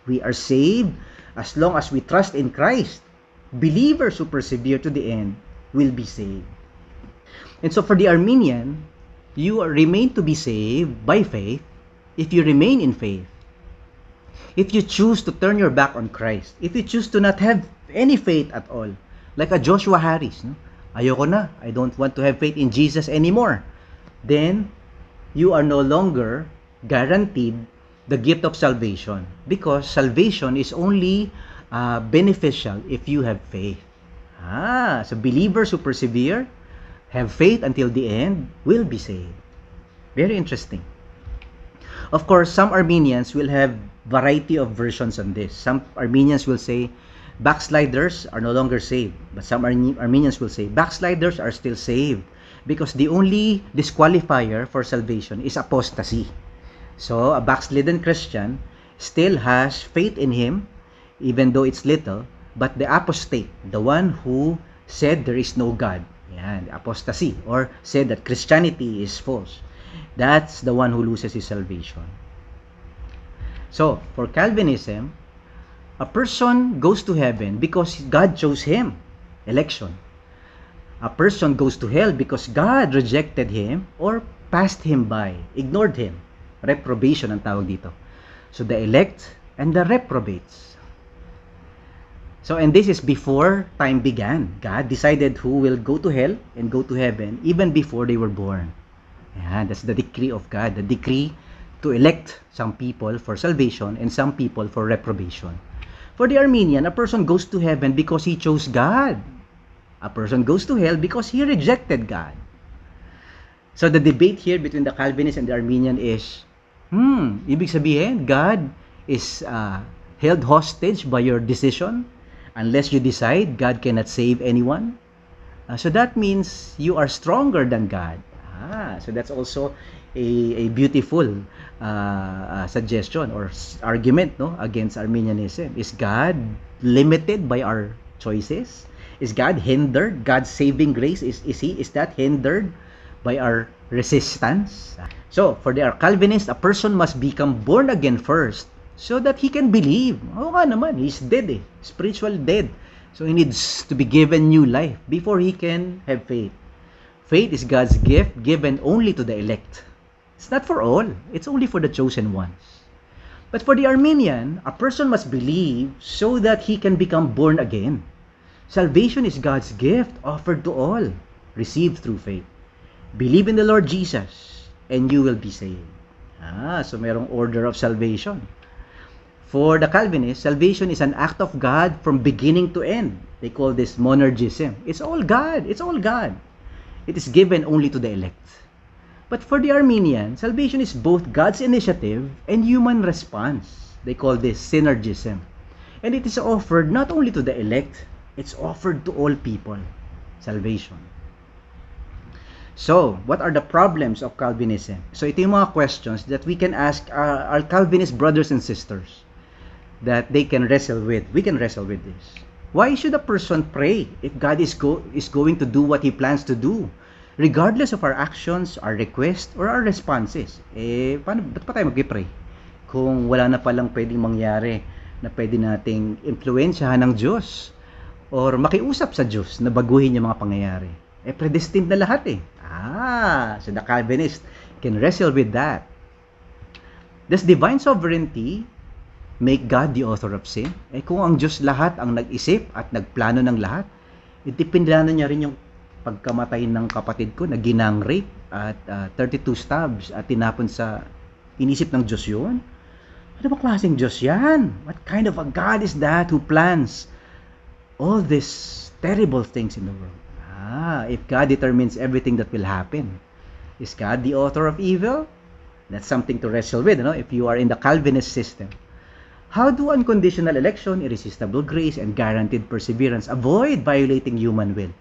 We are saved as long as we trust in Christ. Believers who persevere to the end will be saved. And so for the Arminian, you remain to be saved by faith if you remain in faith. If you choose to turn your back on Christ, if you choose to not have any faith at all, like a Joshua Harris, no? Ayoko na, I don't want to have faith in Jesus anymore, then you are no longer guaranteed the gift of salvation, because salvation is only beneficial if you have faith. So believers who persevere, have faith until the end, will be saved. Very interesting. Of course, some Arminians will have variety of versions on this. Some Arminians will say backsliders are no longer saved, but some Arminians will say backsliders are still saved, because the only disqualifier for salvation is apostasy. So a backslidden Christian still has faith in him, even though it's little, but the apostate, the one who said there is no God, the apostasy, or said that Christianity is false, that's the one who loses his salvation. So, for Calvinism, a person goes to heaven because God chose him, election. A person goes to hell because God rejected him or passed him by, ignored him. Reprobation ang tawag dito. So, the elect and the reprobates. So, and this is before time began. God decided who will go to hell and go to heaven even before they were born. That's the decree of God, the decree to elect some people for salvation and some people for reprobation. For the Arminian, a person goes to heaven because he chose God. A person goes to hell because he rejected God. So the debate here between the Calvinist and the Arminian is, ibig sabihin, God is held hostage by your decision. Unless you decide, God cannot save anyone. So that means you are stronger than God. So that's also a beautiful suggestion or argument, no, against Arminianism. Is God limited by our choices? Is God hindered? God's saving grace, is that hindered by our resistance? So, for the Calvinists, a person must become born again first so that he can believe. Oo nga naman, he's dead eh. Spiritual dead. So, he needs to be given new life before he can have faith. Faith is God's gift given only to the elect. It's not for all. It's only for the chosen ones. But for the Arminian, a person must believe so that he can become born again. Salvation is God's gift offered to all, received through faith. Believe in the Lord Jesus, and you will be saved. So merong order of salvation. For the Calvinists, salvation is an act of God from beginning to end. They call this monergism. It's all God. It's all God. It is given only to the elect. But for the Arminian, salvation is both God's initiative and human response. They call this synergism. And it is offered not only to the elect, it's offered to all people. Salvation. So, what are the problems of Calvinism? So, ito yung mga questions that we can ask our Calvinist brothers and sisters that they can wrestle with. We can wrestle with this. Why should a person pray if God is going to do what He plans to do? Regardless of our actions, our requests, or our responses. Ba't pa tayo mag-pray? Kung wala na palang pwedeng mangyari na pwede nating impluensyahan ng Diyos or makiusap sa Diyos na baguhin yung mga pangyayari. Predestined na lahat eh. So the Calvinist can wrestle with that. Does divine sovereignty make God the author of sin? Kung ang Diyos lahat ang nag-isip at nagplano ng lahat, itipinlano niya rin yung pagkamatay ng kapatid ko na ginang-rape at 32 stabs at tinapon sa inisip ng Diyos yun? Ano ba klaseng Diyos yan? What kind of a God is that who plans all these terrible things in the world? If God determines everything that will happen, is God the author of evil? That's something to wrestle with, if you are in the Calvinist system. How do unconditional election, irresistible grace, and guaranteed perseverance avoid violating human will?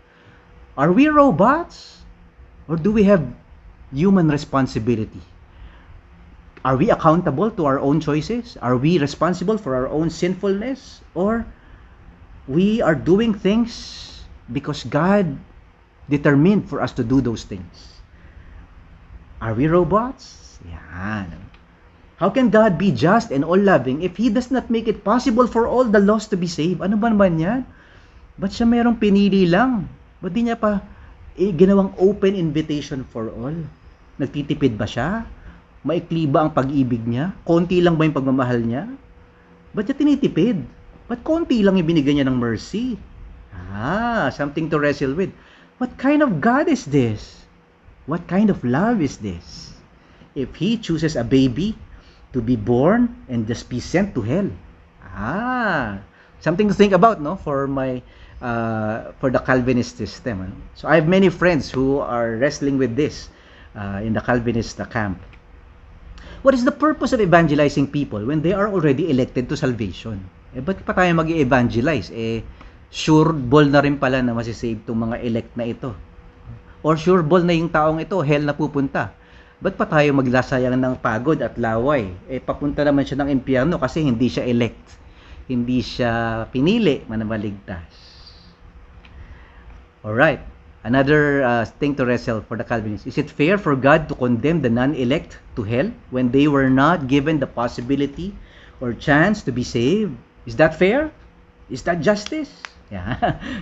Are we robots? Or do we have human responsibility? Are we accountable to our own choices? Are we responsible for our own sinfulness? Or we are doing things because God determined for us to do those things? Are we robots? Yan. How can God be just and all-loving if He does not make it possible for all the lost to be saved? Ano ba naman yan? Ba't siya merong pinili lang? Ba't di niya pa ginawang open invitation for all? Nagtitipid ba siya? Maikli ba ang pag-ibig niya? Konti lang ba yung pagmamahal niya? Ba't niya tinitipid? Ba't konti lang yung binigyan niya ng mercy? Something to wrestle with. What kind of God is this? What kind of love is this? If He chooses a baby to be born and just be sent to hell. Something to think about, for the Calvinist system. So I have many friends who are wrestling with this in the Calvinist camp. What is the purpose of evangelizing people when they are already elected to salvation? Ba't pa tayo mag-evangelize? Sure ball na rin pala na masisave itong mga elect na ito. Or sure ball na yung taong ito, hell na pupunta. Ba't pa tayo maglasayang ng pagod at laway? Papunta naman siya ng impyerno kasi hindi siya elect. Hindi siya pinili manamaligtas. Alright. Another thing to wrestle for the Calvinists. Is it fair for God to condemn the non-elect to hell when they were not given the possibility or chance to be saved? Is that fair? Is that justice?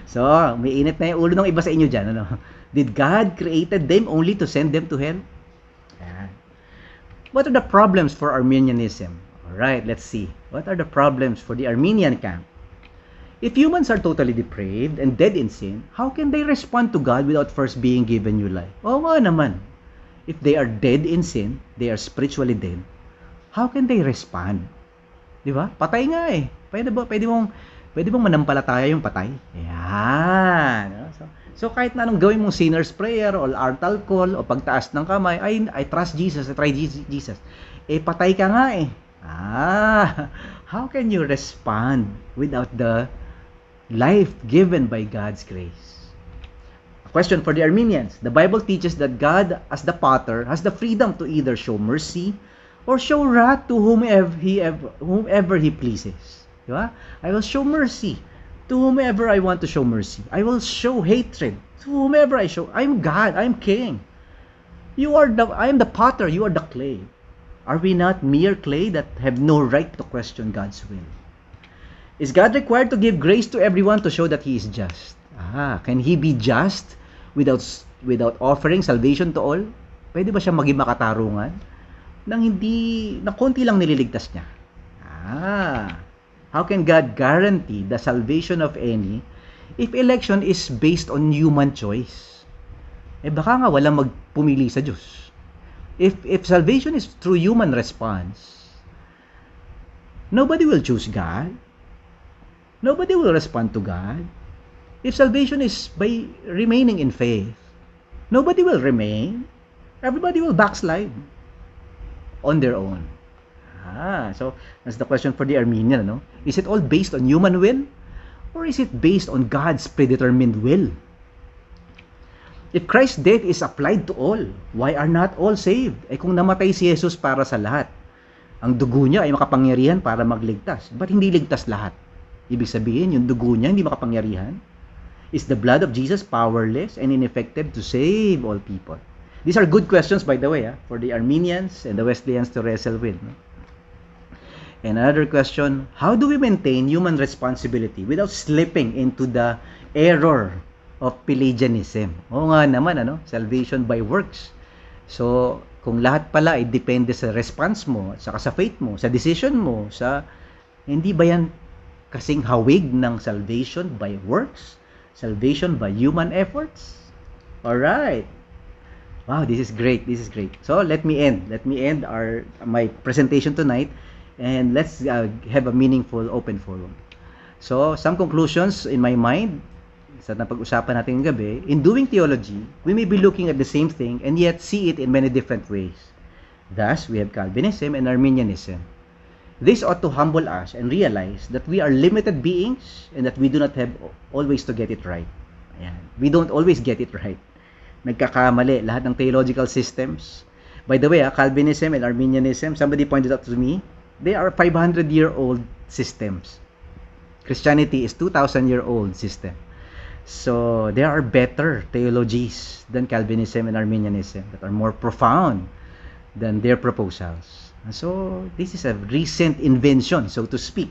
So, may init na yung ulo ng iba sa inyo dyan. Did God created them only to send them to hell? What are the problems for Arminianism? Alright, let's see. What are the problems for the Arminian camp? If humans are totally depraved and dead in sin, how can they respond to God without first being given new life? Oo nga naman. If they are dead in sin, they are spiritually dead. How can they respond? Di ba? Patay nga eh. Pwede bang manampalataya yung patay? Yan. So kahit na anong gawin mong sinner's prayer o altar call o pagtaas ng kamay, I trust Jesus, I try Jesus. Patay ka nga eh. How can you respond without the life given by God's grace? Question for the Arminians. The Bible teaches that God, as the potter, has the freedom to either show mercy or show wrath to whomever he pleases. Diba? I will show mercy to whomever I want to show mercy. I will show hatred to whomever I show. I'm God. I'm king. I am the potter. You are the clay. Are we not mere clay that have no right to question God's will? Is God required to give grace to everyone to show that He is just? Can He be just without offering salvation to all? Pwede ba siya maging makatarungan na konti lang nililigtas niya? How can God guarantee the salvation of any if election is based on human choice? Baka nga walang magpumili sa Diyos. If salvation is through human response, nobody will choose God. Nobody will respond to God. If salvation is by remaining in faith, nobody will remain. Everybody will backslide on their own. So that's the question for the Arminian, no? Is it all based on human will? Or is it based on God's predetermined will? If Christ's death is applied to all, why are not all saved? Kung namatay si Jesus para sa lahat, ang dugo niya ay makapangyarihan para magligtas. Ba't hindi ligtas lahat? Ibig sabihin, yung dugo niya hindi makapangyarihan? Is the blood of Jesus powerless and ineffective to save all people? These are good questions, by the way, for the Arminians and the Wesleyans to wrestle with. No? And another question, how do we maintain human responsibility without slipping into the error of Pelagianism? Oo nga naman, salvation by works. So, kung lahat pala ay depende sa response mo, saka sa faith mo, sa decision mo, hindi ba yan kasing hawig ng salvation by works? Salvation by human efforts? Alright. Wow, this is great. This is great. So, let me end my presentation tonight, and let's have a meaningful open forum. So, some conclusions in my mind sa napag-usapan natin gabi. In doing theology, we may be looking at the same thing and yet see it in many different ways. Thus, we have Calvinism and Arminianism. This ought to humble us and realize that we are limited beings and that we do not have always to get it right. Ayan. We don't always get it right. Nagkakamali lahat ng theological systems. By the way, Calvinism and Arminianism, somebody pointed out to me, they are 500-year-old systems. Christianity is 2,000-year-old system. So, there are better theologies than Calvinism and Arminianism that are more profound than their proposals. So, this is a recent invention, so to speak.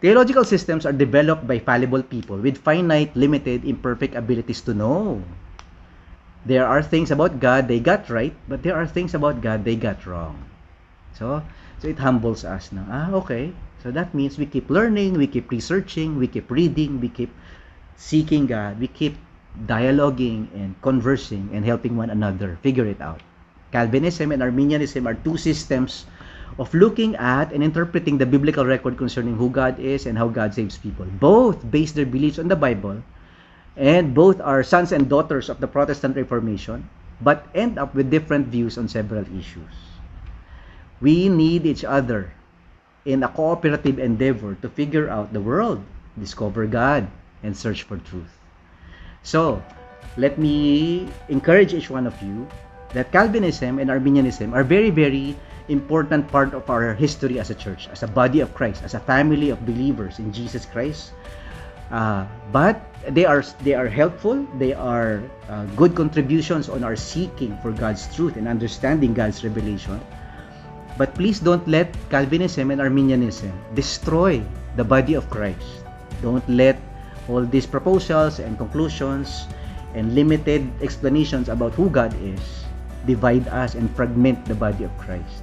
Theological systems are developed by fallible people with finite, limited, imperfect abilities to know. There are things about God they got right, but there are things about God they got wrong. So it humbles us now. Okay. So that means we keep learning, we keep researching, we keep reading, we keep seeking God, we keep dialoguing and conversing and helping one another figure it out. Calvinism and Arminianism are two systems of looking at and interpreting the biblical record concerning who God is and how God saves people. Both base their beliefs on the Bible, and both are sons and daughters of the Protestant Reformation, but end up with different views on several issues. We need each other in a cooperative endeavor to figure out the world, discover God, and search for truth. So, let me encourage each one of you that Calvinism and Arminianism are very, very important part of our history as a church, as a body of Christ, as a family of believers in Jesus Christ. But they are helpful. They are good contributions on our seeking for God's truth and understanding God's revelation. But please don't let Calvinism and Arminianism destroy the body of Christ. Don't let all these proposals and conclusions and limited explanations about who God is divide us and fragment the body of Christ.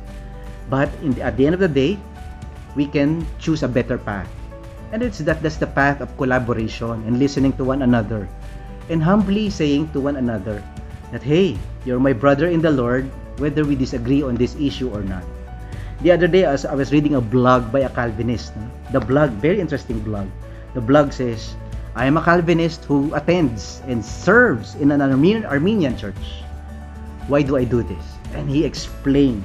But at the end of the day, we can choose a better path. And that's the path of collaboration and listening to one another and humbly saying to one another that, hey, you're my brother in the Lord, whether we disagree on this issue or not. The other day, as I was reading a blog by a Calvinist, the blog, very interesting blog. The blog says, I am a Calvinist who attends and serves in an Armenian church. Why do I do this? And he explains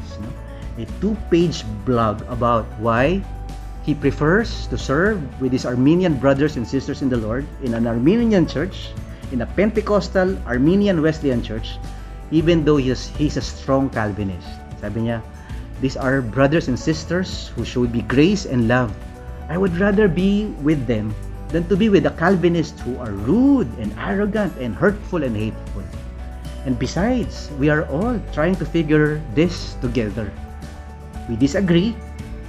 a 2-page blog about why he prefers to serve with his Armenian brothers and sisters in the Lord in an Armenian church in a Pentecostal Arminian Wesleyan church, even though he's a strong Calvinist. Sabi niya, these are brothers and sisters who showed me grace and love. I would rather be with them than to be with the Calvinists who are rude and arrogant and hurtful and hateful. And besides, we are all trying to figure this together. We disagree,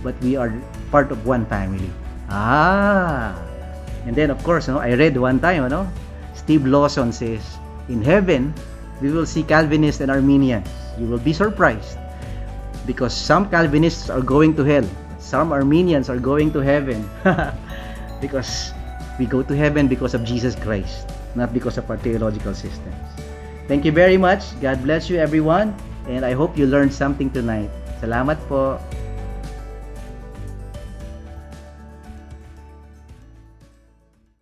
but we are part of one family. And then of course, I read one time, Steve Lawson says, in heaven, we will see Calvinists and Arminians. You will be surprised because some Calvinists are going to hell. Some Arminians are going to heaven because we go to heaven because of Jesus Christ, not because of our theological systems. Thank you very much. God bless you everyone, and I hope you learned something tonight. Salamat po.